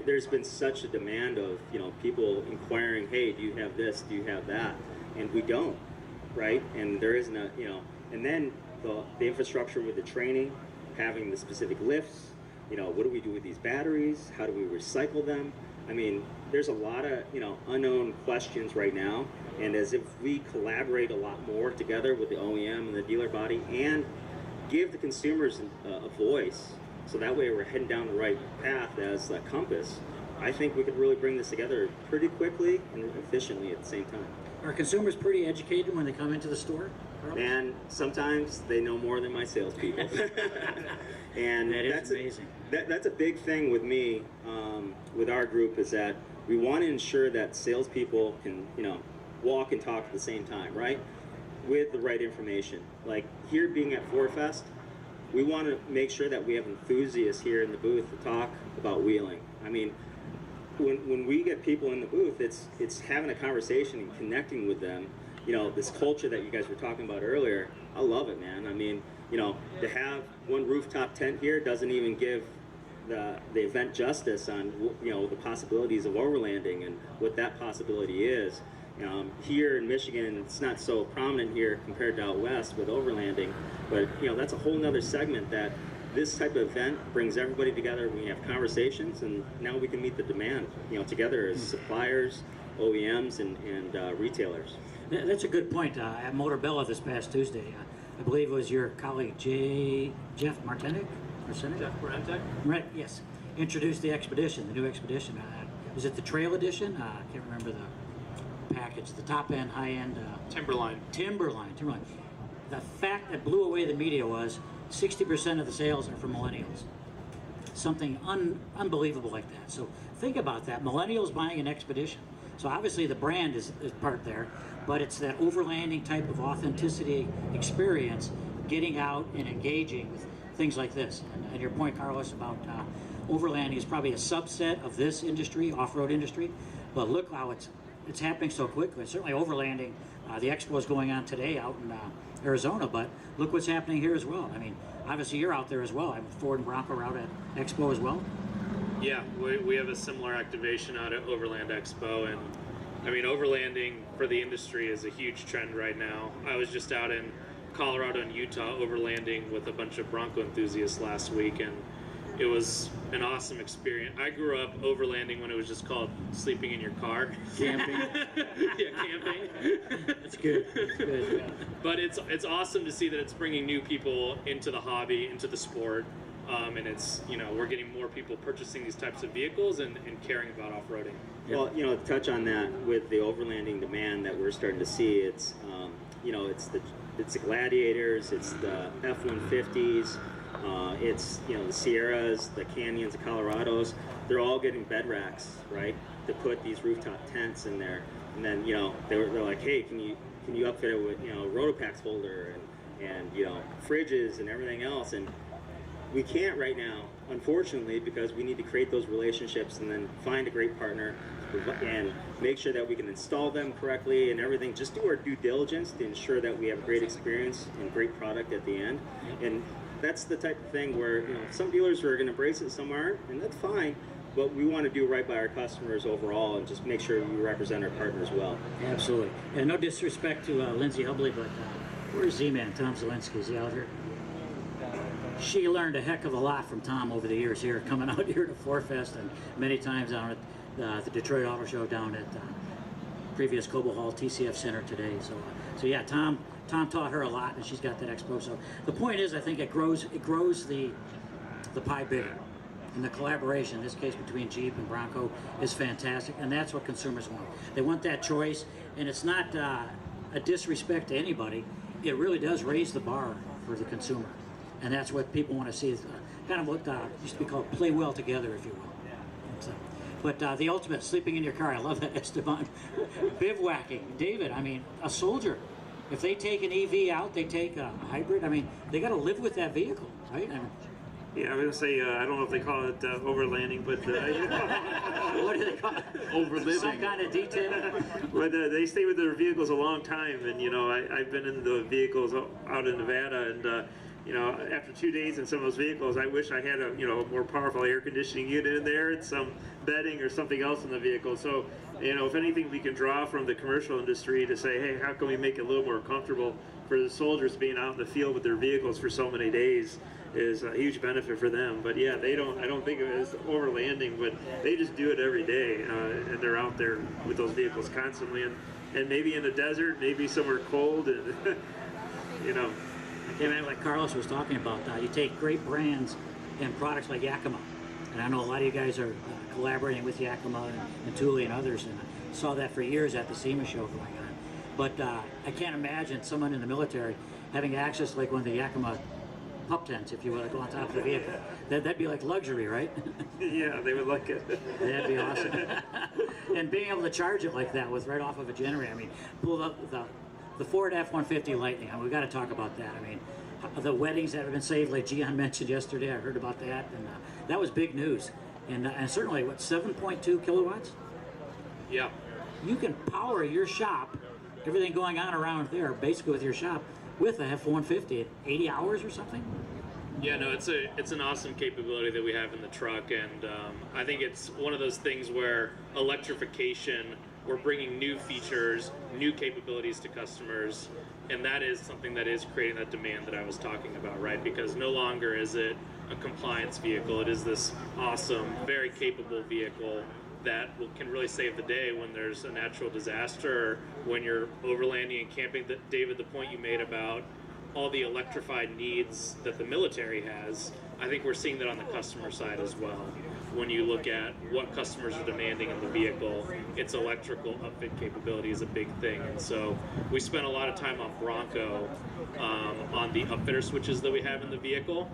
There's been such a demand of, you know, people inquiring, hey, do you have this, do you have that? And we don't, right? And there isn't a, you know, and then the infrastructure with the training, having the specific lifts, you know, what do we do with these batteries? How do we recycle them? I mean, there's a lot of, you know, unknown questions right now, and as if we collaborate a lot more together with the OEM and the dealer body and give the consumers a voice, so that way we're heading down the right path as a compass, I think we could really bring this together pretty quickly and efficiently at the same time. Are consumers pretty educated when they come into the store, Carl? And sometimes they know more than my salespeople. And that is amazing. That's a big thing with me, with our group, is that we want to ensure that salespeople can, you know, walk and talk at the same time, right? With the right information. Like here being at ForFest, we want to make sure that we have enthusiasts here in the booth to talk about wheeling. I mean, when we get people in the booth, it's having a conversation and connecting with them. You know, this culture that you guys were talking about earlier, I love it, man. I mean, you know, to have one rooftop tent here doesn't even give the event justice on, you know, the possibilities of overlanding and what that possibility is. Here in Michigan, it's not so prominent here compared to out west with overlanding, but you know, that's a whole nother segment that this type of event brings everybody together. We have conversations, and now we can meet the demand, you know, together as suppliers, OEMs, and retailers. That's a good point. At Motorbella this past Tuesday, I believe it was your colleague Jeff Martinick? Jeff Martinick? Right, yes. Introduced the Expedition, the new Expedition. Was it the Trail Edition? I can't remember the package, the top end, high end. Timberline. Timberline. The fact that blew away the media was 60% of the sales are from millennials. Something unbelievable like that. So think about that. Millennials buying an Expedition. So obviously the brand is part there, but it's that overlanding type of authenticity experience, getting out and engaging with things like this. And your point, Carlos, about overlanding is probably a subset of this industry, off-road industry, but look how it's happening so quickly. Certainly overlanding, the expo is going on today out in Arizona, but look what's happening here as well. I mean, obviously you're out there as well. Ford and Bronco are out at Expo as well. Yeah, we have a similar activation out at Overland Expo, and I mean, overlanding for the industry is a huge trend right now. I was just out in Colorado and Utah overlanding with a bunch of Bronco enthusiasts last week, and it was an awesome experience. I grew up overlanding when it was just called sleeping in your car. Camping. Yeah, camping. That's good. That's good. Yeah. But it's awesome to see that it's bringing new people into the hobby, into the sport. And it's, you know, we're getting more people purchasing these types of vehicles and caring about off-roading. Well, you know, to touch on that with the overlanding demand that we're starting to see, it's, you know, it's the Gladiators, it's the F-150s, it's, you know, the Sierras, the Canyons, the Colorados. They're all getting bed racks, right, to put these rooftop tents in there. And then, you know, they're like, hey, can you upfit it with, you know, Rotopax holder and you know, fridges and everything else. And we can't right now, unfortunately, because we need to create those relationships and then find a great partner and make sure that we can install them correctly and everything. Just do our due diligence to ensure that we have a great experience and great product at the end. And that's the type of thing where, you know, some dealers are going to embrace it, some aren't, and that's fine. But we want to do right by our customers overall and just make sure we represent our partners well. Absolutely. And no disrespect to Lindsay Hubley, but where's Z-Man, Tom Zielinski? Is he out here? She learned a heck of a lot from Tom over the years here, coming out here to ForFest and many times on the Detroit Auto Show down at previous Cobo Hall TCF Center today. So yeah, Tom taught her a lot, and she's got that expo. So the point is, I think it grows the pie bigger. And the collaboration, in this case between Jeep and Bronco, is fantastic, and that's what consumers want. They want that choice, and it's not a disrespect to anybody. It really does raise the bar for the consumer, and that's what people want to see. Is kind of what used to be called play well together, if you will. So, but the ultimate, sleeping in your car, I love that, Esteban. Bivouacking, David, I mean, a soldier. If they take an EV out, they take a hybrid, I mean, they got to live with that vehicle, right? I mean, Yeah, I'm going to say, I don't know if they call it overlanding, but... what do they call it? Overliving. Some kind of detail? But they stay with their vehicles a long time, and, you know, I've been in the vehicles out in Nevada, and, you know, after 2 days in some of those vehicles, I wish I had a, you know, a more powerful air conditioning unit in there and some bedding or something else in the vehicle. So, you know, if anything we can draw from the commercial industry to say, hey, how can we make it a little more comfortable for the soldiers being out in the field with their vehicles for so many days, is a huge benefit for them. But yeah, I don't think of it as overlanding, but they just do it every day, and they're out there with those vehicles constantly, and maybe in the desert, maybe somewhere cold, and you know. Yeah, man, like Carlos was talking about, you take great brands and products like Yakima, and I know a lot of you guys are collaborating with Yakima and Thule and others, and I saw that for years at the SEMA show going on. But I can't imagine someone in the military having access to like one of the Yakima pup tents, if you will, go on top of the vehicle. That'd be like luxury, right? Yeah, they would like it. That'd be awesome. And being able to charge it like that with right off of a generator. I mean, pull up the Ford F-150 Lightning. I mean, we got to talk about that. I mean, the weddings that have been saved, like Gian mentioned yesterday, I heard about that, and that was big news. And certainly, what, 7.2 kilowatts? Yeah. You can power your shop, everything going on around there, basically with your shop, with a F-150 at 80 hours or something? Yeah, no, it's an awesome capability that we have in the truck, and I think it's one of those things where electrification, we're bringing new features, new capabilities to customers, and that is something that is creating that demand that I was talking about, right? Because no longer is it a compliance vehicle, it is this awesome, very capable vehicle that can really save the day when there's a natural disaster, or when you're overlanding and camping. David, the point you made about all the electrified needs that the military has, I think we're seeing that on the customer side as well. When you look at what customers are demanding in the vehicle, its electrical upfit capability is a big thing. And so we spent a lot of time on Bronco on the upfitter switches that we have in the vehicle,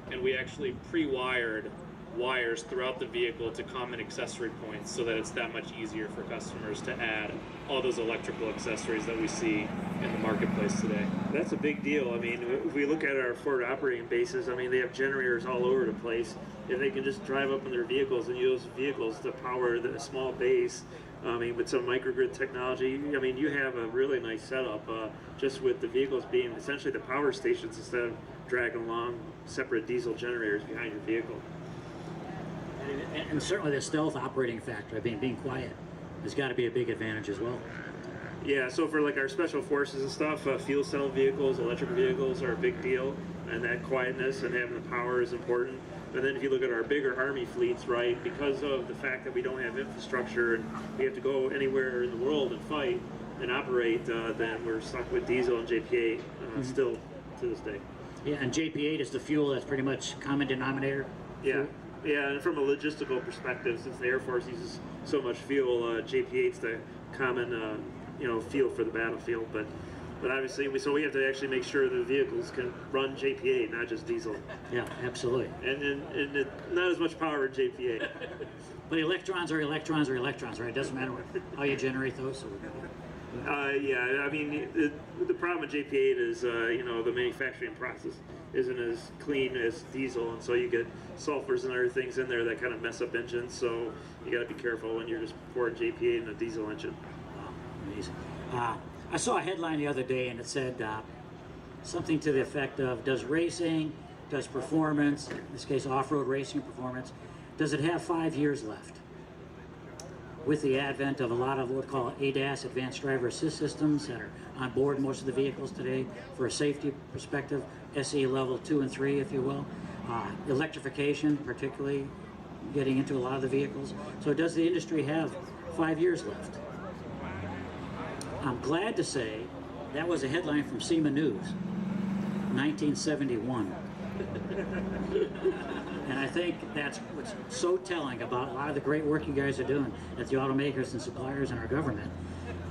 and we actually pre-wired wires throughout the vehicle to common accessory points so that it's that much easier for customers to add all those electrical accessories that we see in the marketplace today. That's a big deal. I mean, if we look at our Ford operating bases, I mean, they have generators all over the place. If they can just drive up in their vehicles and use vehicles to power the small base, I mean, with some microgrid technology, I mean, you have a really nice setup just with the vehicles being essentially the power stations instead of dragging along separate diesel generators behind your vehicle. And certainly the stealth operating factor, I mean, being quiet, has got to be a big advantage as well. Yeah, so for like our special forces and stuff, fuel cell vehicles, electric vehicles are a big deal, and that quietness and having the power is important. And then if you look at our bigger Army fleets, right, because of the fact that we don't have infrastructure and we have to go anywhere in the world and fight and operate, then we're stuck with diesel and JP8 still to this day. Yeah, and JP8 is the fuel that's pretty much common denominator. Yeah. Yeah, and from a logistical perspective, since the Air Force uses so much fuel, JP8's the common, fuel for the battlefield. But obviously, we have to actually make sure the vehicles can run JP8, not just diesel. Yeah, absolutely. And not as much power in JP8. But electrons are electrons are electrons, right? It doesn't matter how you generate those. So yeah, I mean, the problem with JP8 is, the manufacturing process isn't as clean as diesel, and so you get sulfurs and other things in there that kind of mess up engines, so you got to be careful when you're just pouring JP8 in a diesel engine. Wow, amazing. I saw a headline the other day, and it said something to the effect of, does performance, in this case off-road racing performance, does it have 5 years left? With the advent of a lot of what we call ADAS, Advanced Driver Assist Systems, that are on board most of the vehicles today for a safety perspective, SE level 2 and 3, if you will. Electrification, particularly, getting into a lot of the vehicles. So does the industry have 5 years left? I'm glad to say that was a headline from SEMA News, 1971. And I think that's what's so telling about a lot of the great work you guys are doing at the automakers and suppliers and our government,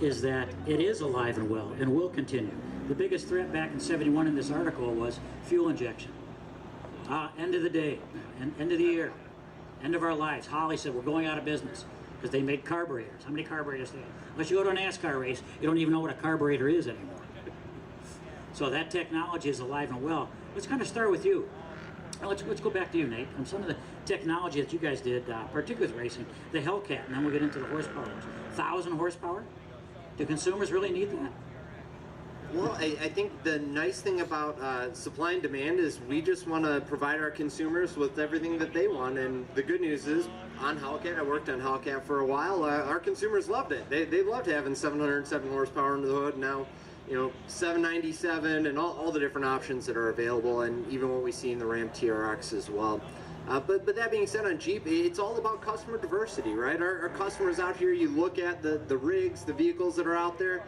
is that it is alive and well and will continue. The biggest threat back in 71 in this article was fuel injection. End of the day, end of the year, end of our lives. Holly said we're going out of business because they made carburetors. How many carburetors they have? Unless you go to a NASCAR race, you don't even know what a carburetor is anymore. So that technology is alive and well. Let's kind of start with you. Let's go back to you, Nate. On some of the technology that you guys did, particularly with racing, the Hellcat, and then we'll get into the horsepower. 1,000 horsepower? Do consumers really need that? Well, I think the nice thing about supply and demand is we just want to provide our consumers with everything that they want. And the good news is, on Hellcat, I worked on Hellcat for a while, our consumers loved it. They loved having 707 horsepower under the hood. Now, 797 and all the different options that are available, and even what we see in the Ram TRX as well. But that being said, on Jeep, it's all about customer diversity, right? Our customers out here, you look at the rigs, the vehicles that are out there,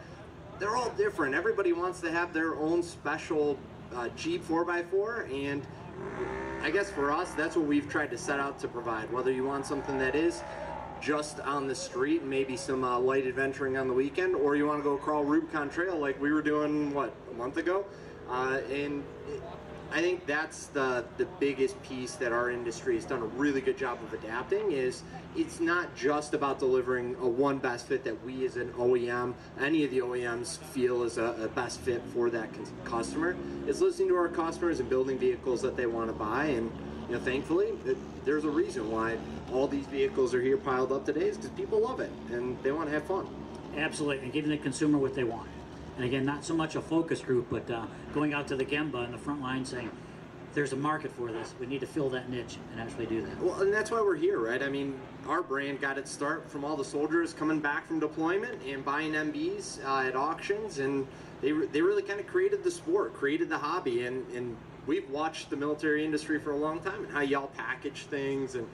they're all different. Everybody wants to have their own special Jeep 4x4, and I guess for us, that's what we've tried to set out to provide. Whether you want something that is just on the street, maybe some light adventuring on the weekend, or you want to go crawl Rubicon Trail like we were doing, a month ago? I think that's the biggest piece that our industry has done a really good job of adapting. Is it's not just about delivering a one best fit that we as an OEM, any of the OEMs feel is a best fit for that customer. It's listening to our customers and building vehicles that they want to buy. And thankfully, there's a reason why all these vehicles are here piled up today, is because people love it and they want to have fun. Absolutely, and giving the consumer what they want. And again, not so much a focus group, but going out to the Gemba in the front line saying, there's a market for this. We need to fill that niche and actually do that. Well, and that's why we're here, right? I mean, our brand got its start from all the soldiers coming back from deployment and buying MBs at auctions, and they really kind of created the sport, created the hobby, and we've watched the military industry for a long time and how y'all package things and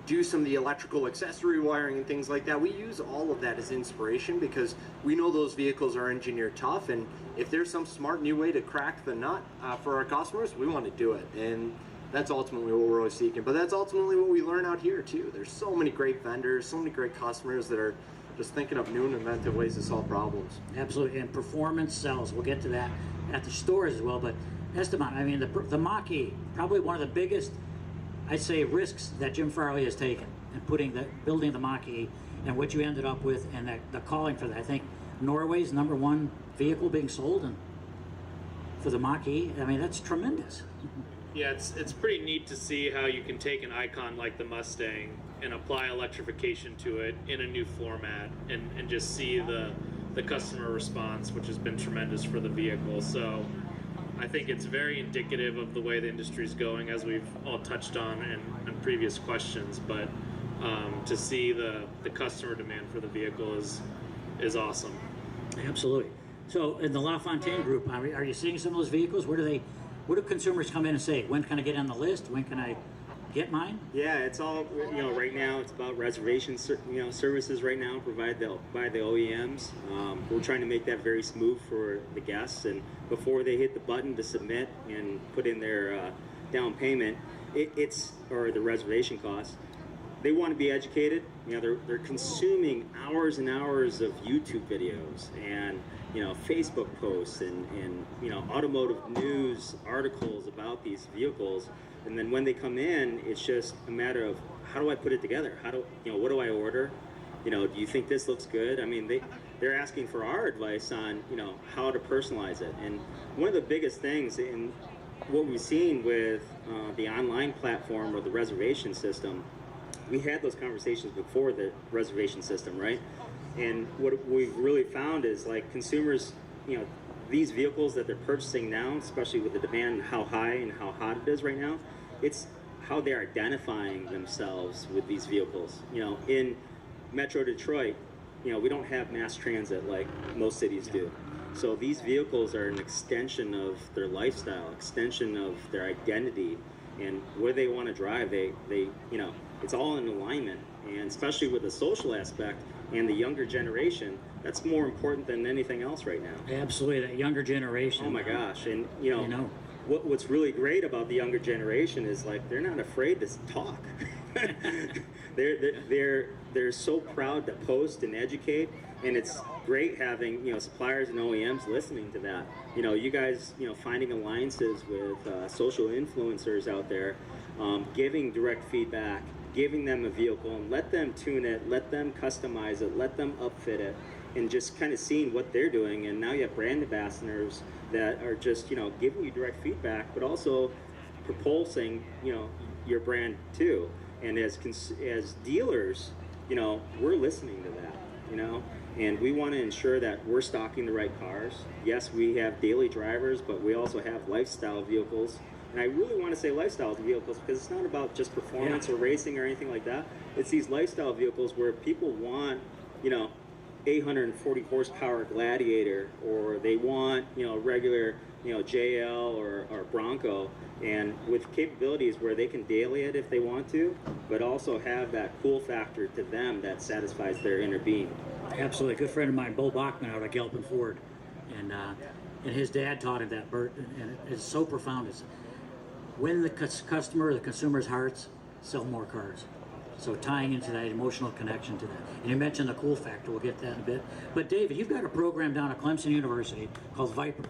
do some of the electrical accessory wiring and things like that. We use all of that as inspiration because we know those vehicles are engineered tough, and if there's some smart new way to crack the nut for our customers, we want to do it. And that's ultimately what we're always seeking. But that's ultimately what we learn out here too. There's so many great vendors, so many great customers that are just thinking of new and inventive ways to solve problems. Absolutely, and performance sells. We'll get to that at the stores as well. But Esteban, I mean, the Mach-E, probably one of the biggest, I'd say, risks that Jim Farley has taken in building the Mach-E and what you ended up with, and the calling for that. I think Norway's #1 vehicle being sold, and for the Mach-E, I mean, that's tremendous. Yeah, it's pretty neat to see how you can take an icon like the Mustang and apply electrification to it in a new format, and just see the customer response, which has been tremendous for the vehicle. So I think it's very indicative of the way the industry is going, as we've all touched on in previous questions. But to see the customer demand for the vehicle is awesome. Absolutely. So in the LaFontaine group, are you seeing some of those vehicles? What do consumers come in and say? When can I get on the list? When can I get mine? Yeah, it's all, right now it's about reservation, services right now provided by the OEMs. We're trying to make that very smooth for the guests, and before they hit the button to submit and put in their down payment, or the reservation cost, they want to be educated. They're consuming hours and hours of YouTube videos and Facebook posts and automotive news articles about these vehicles. And then when they come in, it's just a matter of, how do I put it together? What do I order? Do you think this looks good? I mean, they're asking for our advice on, how to personalize it. And one of the biggest things in what we've seen with the online platform or the reservation system, we had those conversations before the reservation system, right? And what we've really found is, like, consumers, these vehicles that they're purchasing now, especially with the demand how high and how hot it is right now, it's how they're identifying themselves with these vehicles. In Metro Detroit, we don't have mass transit like most cities do. So these vehicles are an extension of their lifestyle, extension of their identity. and where they want to drive, they you know, it's all in alignment. And especially with the social aspect and the younger generation, that's more important than anything else right now. Absolutely, that younger generation. Oh my gosh! And you know. What's really great about the younger generation is like they're not afraid to talk. they're so proud to post and educate, and it's great having, you know, suppliers and OEMs listening to that. You know, you guys, you know, finding alliances with social influencers out there, giving direct feedback, giving them a vehicle, and let them tune it, let them customize it, let them upfit it, and just kind of seeing what they're doing. And now you have brand ambassadors that are just, you know, giving you direct feedback, but also propulsing, you know, your brand too. And as dealers, you know, we're listening to that, you know, and we want to ensure that we're stocking the right cars. Yes, we have daily drivers, but we also have lifestyle vehicles. And I really want to say lifestyle vehicles because it's not about just performance or racing or anything like that. It's these lifestyle vehicles where people want, you know, 840 horsepower Gladiator, or they want, you know, regular, you know, JL or Bronco, and with capabilities where they can daily it if they want to, but also have that cool factor to them that satisfies their inner being. Absolutely. A good friend of mine, Bo Bachman, out of Galpin Ford, and his dad taught him that, Bert, and it's so profound. It's win the customer, the consumer's hearts, sell more cars. So tying into that emotional connection to that. And you mentioned the cool factor, we'll get to that in a bit. But David, you've got a program down at Clemson University called Viper.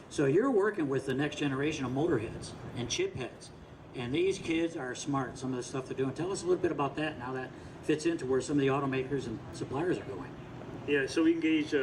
So you're working with the next generation of motorheads and chip heads. And these kids are smart, some of the stuff they're doing. Tell us a little bit about that and how that fits into where some of the automakers and suppliers are going. Yeah, so we engage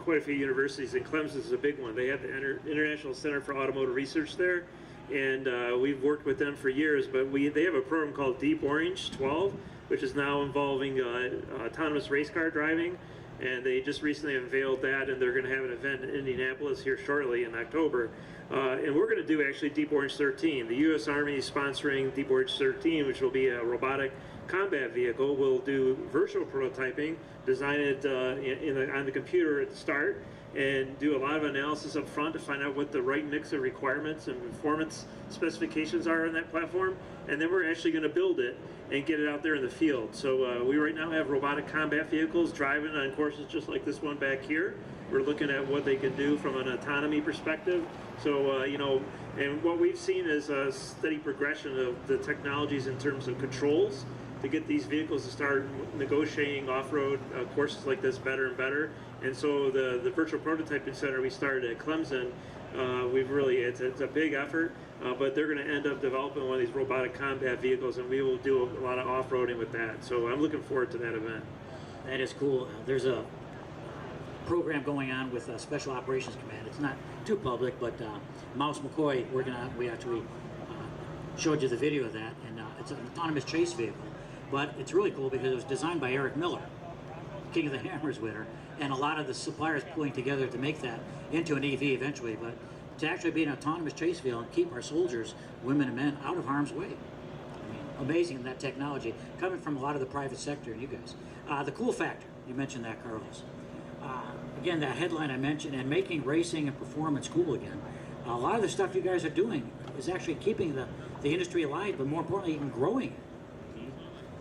quite a few universities, and Clemson is a big one. They have the International Center for Automotive Research there. And we've worked with them for years, but they have a program called Deep Orange 12, which is now involving autonomous race car driving, and they just recently unveiled that, and they're going to have an event in Indianapolis here shortly in October. And we're going to do actually Deep Orange 13. The U.S. Army is sponsoring Deep Orange 13, which will be a robotic combat vehicle. We'll do virtual prototyping, design it on the computer at the start, and do a lot of analysis up front to find out what the right mix of requirements and performance specifications are on that platform. And then we're actually going to build it and get it out there in the field. So we right now have robotic combat vehicles driving on courses just like this one back here. We're looking at what they can do from an autonomy perspective. So, you know, and what we've seen is a steady progression of the technologies in terms of controls to get these vehicles to start negotiating off-road courses like this better and better. And so the virtual prototyping center we started at Clemson, we've really, it's a big effort, but they're going to end up developing one of these robotic combat vehicles, and we will do a lot of off-roading with that. So I'm looking forward to that event. That is cool. There's a program going on with Special Operations Command. It's not too public, but Mouse McCoy working on it. We actually showed you the video of that, and it's an autonomous chase vehicle. But it's really cool because it was designed by Eric Miller, King of the Hammers winner, and a lot of the suppliers pulling together to make that into an EV eventually. But to actually be an autonomous chase vehicle and keep our soldiers, women and men, out of harm's way. I mean, amazing that technology coming from a lot of the private sector and you guys. The cool factor, you mentioned that, Carlos. Again, that headline I mentioned, and making racing and performance cool again. A lot of the stuff you guys are doing is actually keeping the industry alive, but more importantly, even growing it.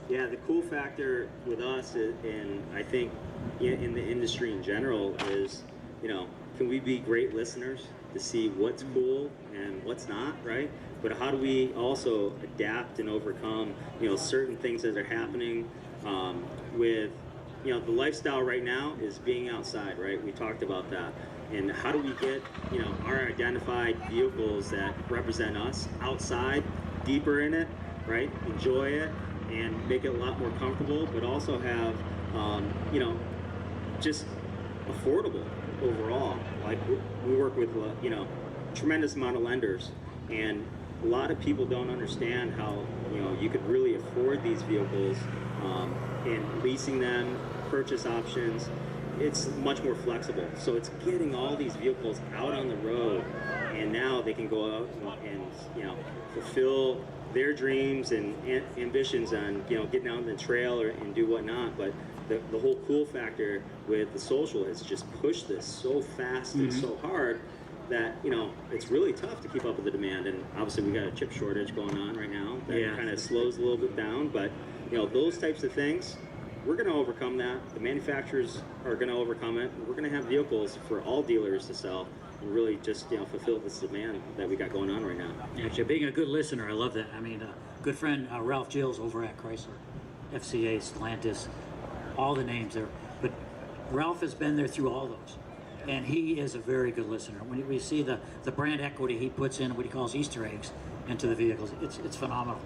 Yeah, the cool factor with us, and I think in the industry in general, is, you know, can we be great listeners to see what's cool and what's not, right? But how do we also adapt and overcome, you know, certain things that are happening with, you know, the lifestyle right now is being outside, right? We talked about that. And how do we get, you know, our identified vehicles that represent us outside, deeper in it, right? Enjoy it and make it a lot more comfortable, but also have, you know, just affordable overall. Like we work with, you know, tremendous amount of lenders, and a lot of people don't understand how, you know, you could really afford these vehicles, and leasing them, purchase options. It's much more flexible. So it's getting all these vehicles out on the road, and now they can go out and you know, fulfill their dreams and ambitions on, you know, getting out on the trail and do whatnot. But the whole cool factor with the social has just pushed this so fast and so hard, that, it's really tough to keep up with the demand. And obviously we got a chip shortage going on right now that kind of slows a little bit down. But, those types of things, we're going to overcome that. The manufacturers are going to overcome it. We're going to have vehicles for all dealers to sell and really just, fulfill this demand that we got going on right now. Actually, being a good listener, I love that. I mean, good friend Ralph Gills over at Chrysler, FCA, Stellantis, all the names there. But Ralph has been there through all those. And he is a very good listener. When we see the brand equity he puts in, what he calls Easter eggs, into the vehicles, it's phenomenal.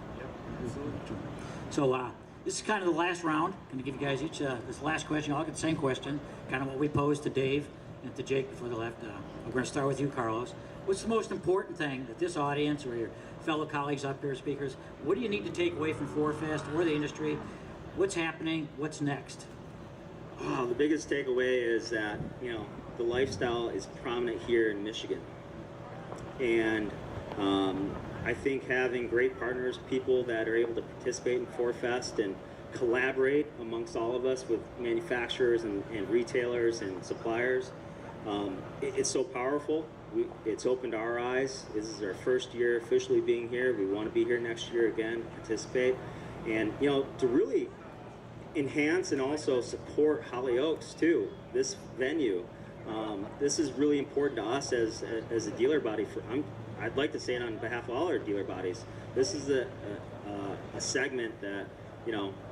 So this is kind of the last round. I'm going to give you guys each this last question. I'll get the same question, kind of what we posed to Dave and to Jake before they left. We're going to start with you, Carlos. What's the most important thing that this audience or your fellow colleagues up here, speakers, what do you need to take away from ForFest or the industry? What's happening? What's next? Oh, the biggest takeaway is that, the lifestyle is prominent here in Michigan. And I think having great partners, people that are able to participate in ForFest and collaborate amongst all of us with manufacturers and retailers and suppliers, it's so powerful. It's opened our eyes. This is our first year officially being here. We want to be here next year again, participate. And, to really enhance and also support Hollyoaks too, this venue. This is really important to us as a dealer body. I'd like to say it on behalf of all our dealer bodies. This is a segment that,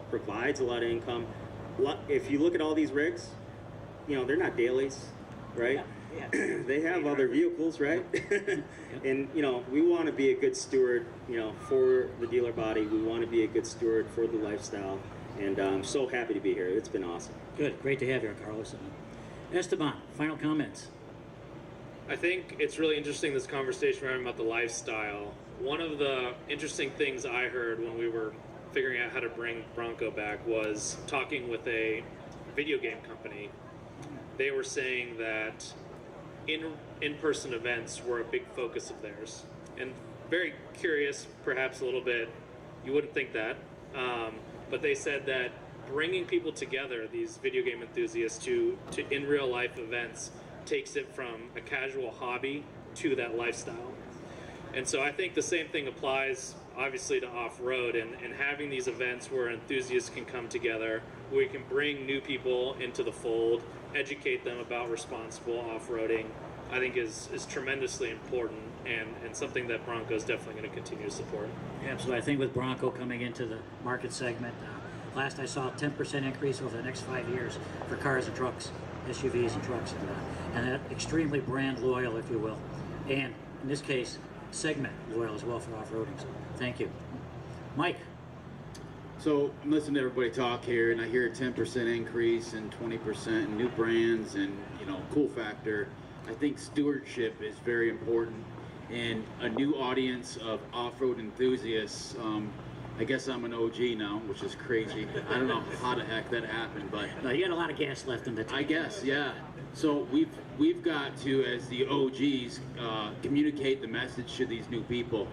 provides a lot of income. If you look at all these rigs, they're not dailies, right? Yeah. They have other vehicles, right? And, we want to be a good steward, for the dealer body. We want to be a good steward for the lifestyle. And I'm so happy to be here. It's been awesome. Good. Great to have you, Carlos. Esteban, final comments. I think it's really interesting, this conversation we're having about the lifestyle. One of the interesting things I heard when we were figuring out how to bring Bronco back was talking with a video game company. They were saying that in-person events were a big focus of theirs. And very curious, perhaps a little bit, you wouldn't think that, but they said that bringing people together, these video game enthusiasts, to in real life events takes it from a casual hobby to that lifestyle. And so I think the same thing applies obviously to off-road, and having these events where enthusiasts can come together, where we can bring new people into the fold, educate them about responsible off-roading, I think is tremendously important and something that Bronco is definitely going to continue to support. Absolutely. I think with Bronco coming into the market segment, last I saw a 10% increase over the next 5 years for cars and trucks, SUVs and trucks, and that extremely brand loyal, if you will, and in this case, segment loyal as well for off-roading. So thank you. Mike. So I'm listening to everybody talk here, and I hear a 10% increase and 20% in new brands and, cool factor. I think stewardship is very important, and a new audience of off-road enthusiasts. I guess I'm an OG now, which is crazy. I don't know how the heck that happened, but no, you got a lot of gas left in the tank. I guess, yeah. So we've got to, as the OGs, communicate the message to these new people.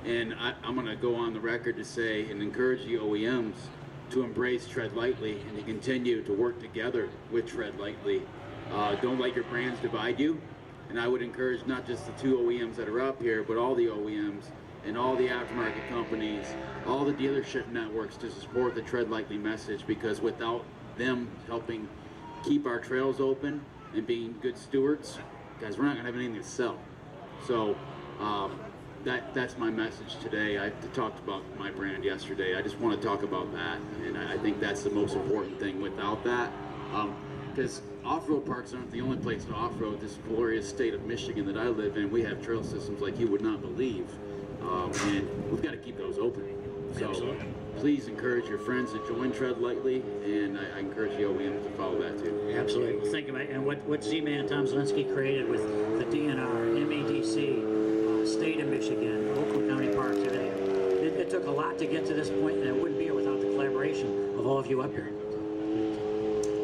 And I'm going to go on the record to say and encourage the OEMs to embrace Tread Lightly and to continue to work together with Tread Lightly. Don't let your brands divide you. And I would encourage not just the two OEMs that are up here, but all the OEMs and all the aftermarket companies, all the dealership networks to support the Tread Lightly message, because without them helping keep our trails open and being good stewards, guys, we're not going to have anything to sell. So that's my message today. I talked about my brand yesterday. I just want to talk about that, and I think that's the most important thing. Without that, because off-road parks aren't the only place to off-road. This glorious state of Michigan that I live in, we have trail systems like you would not believe, and we've got to keep those open. So please encourage your friends to join Tread Lightly, and I encourage the OEMs to follow that too. Absolutely. Well, thank you, Mike. And what Z-Man Tom Zielinski created with the DNR, MEDC, State of Michigan, Oakland County Park today, it took a lot to get to this point, and it wouldn't be here without the collaboration of all of you up here.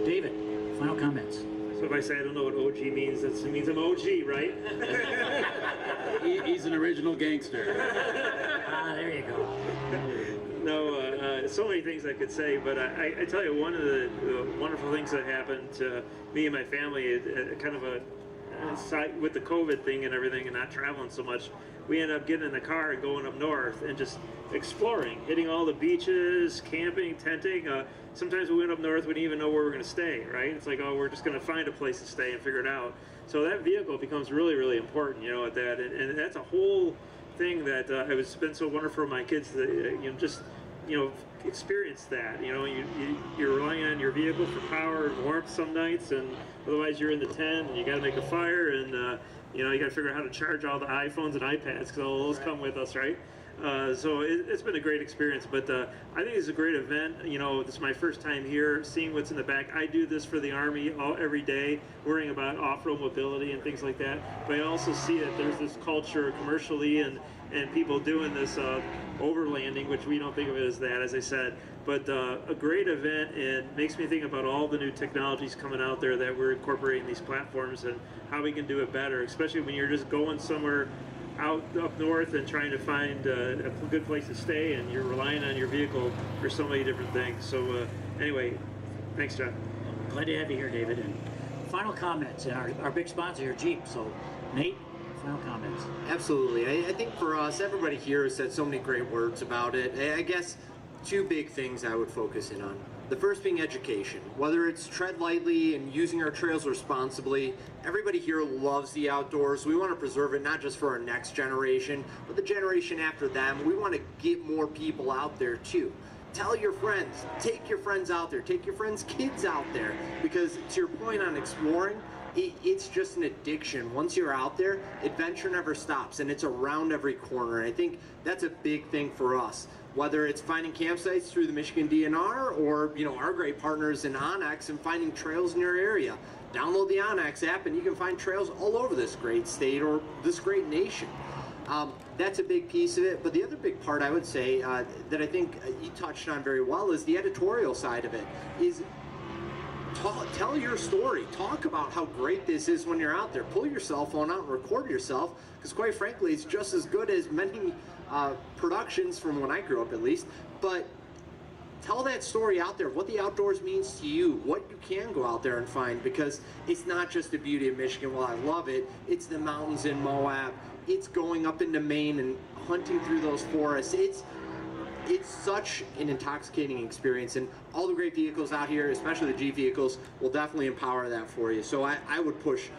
David, final comments. So if I say I don't know what OG means, it means I'm OG, right? He's an original gangster. There you go. No, so many things I could say, but I tell you, one of the wonderful things that happened to me and my family, kind of a with the COVID thing and everything and not traveling so much, we ended up getting in the car and going up north and just exploring, hitting all the beaches, camping, tenting. Sometimes we went up north, we didn't even know where we were going to stay, right? It's like, oh, we're just going to find a place to stay and figure it out. So that vehicle becomes really, really important, you know, at that. And that's a whole thing that it's been so wonderful for my kids to, you know, just, you know, experience that. You know, you're relying on your vehicle for power and warmth some nights, and otherwise you're in the tent and you got to make a fire, and you know, you got to figure out how to charge all the iPhones and iPads because all those come with us, right? So it's been a great experience, but I think it's a great event. You know, this is my first time here, seeing what's in the back. I do this for the Army every day, worrying about off-road mobility and things like that. But I also see that there's this culture commercially and people doing this overlanding, which we don't think of it as that, as I said. But a great event, and makes me think about all the new technologies coming out there that we're incorporating these platforms and how we can do it better, especially when you're just going somewhere out up north and trying to find a good place to stay, and you're relying on your vehicle for so many different things. So anyway, thanks, John. Glad to have you here, David. And final comments, and our big sponsor here, Jeep. So Nate, final comments. Absolutely. I think for us, everybody here has said so many great words about it. I guess two big things I would focus in on. The first being education. Whether it's tread lightly and using our trails responsibly, everybody here loves the outdoors. We want to preserve it not just for our next generation, but the generation after them. We want to get more people out there too. Tell your friends, take your friends out there, take your friends' kids out there, because to your point on exploring, it's just an addiction. Once you're out there, adventure never stops, and it's around every corner. And I think that's a big thing for us. Whether it's finding campsites through the Michigan DNR or, you know, our great partners in Onyx and finding trails in your area. Download the Onyx app and you can find trails all over this great state or this great nation. That's a big piece of it. But the other big part I would say that I think you touched on very well is the editorial side of it. Is tell your story. Talk about how great this is when you're out there. Pull your cell phone out and record yourself, because quite frankly, it's just as good as many productions from when I grew up, at least. But tell that story out there, what the outdoors means to you, what you can go out there and find, because it's not just the beauty of Michigan. Well, I love it. It's the mountains in Moab. It's going up into Maine and hunting through those forests. It's such an intoxicating experience, and all the great vehicles out here, especially the Jeep vehicles, will definitely empower that for you. So I would push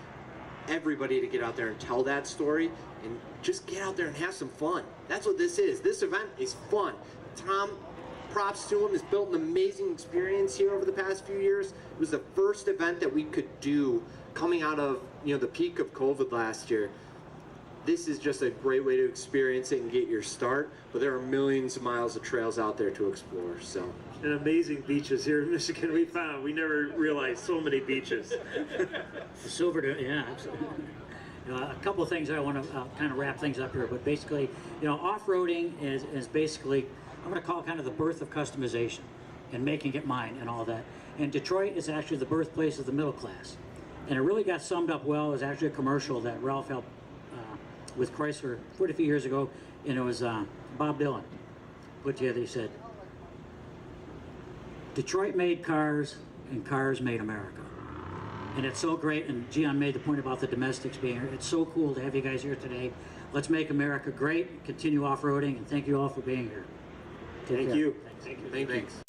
everybody to get out there and tell that story, and just get out there and have some fun. That's what this is. This event is fun. Tom, props to him, has built an amazing experience here over the past few years. It was the first event that we could do coming out of, you know, the peak of COVID last year. This is just a great way to experience it and get your start, but there are millions of miles of trails out there to explore. So, and amazing beaches here in Michigan. We never realized so many beaches. Yeah, absolutely. A couple of things I want to kind of wrap things up here, but basically, you know, off-roading is basically, I'm going to call it kind of the birth of customization and making it mine and all that. And Detroit is actually the birthplace of the middle class. And it really got summed up well. It was actually a commercial that Ralph helped with Chrysler quite a few years ago, and it was Bob Dylan put together. He said, Detroit made cars and cars made America. And it's so great, and Gian made the point about the domestics being here. It's so cool to have you guys here today. Let's make America great, continue off-roading, and thank you all for being here. Thank you. thanks.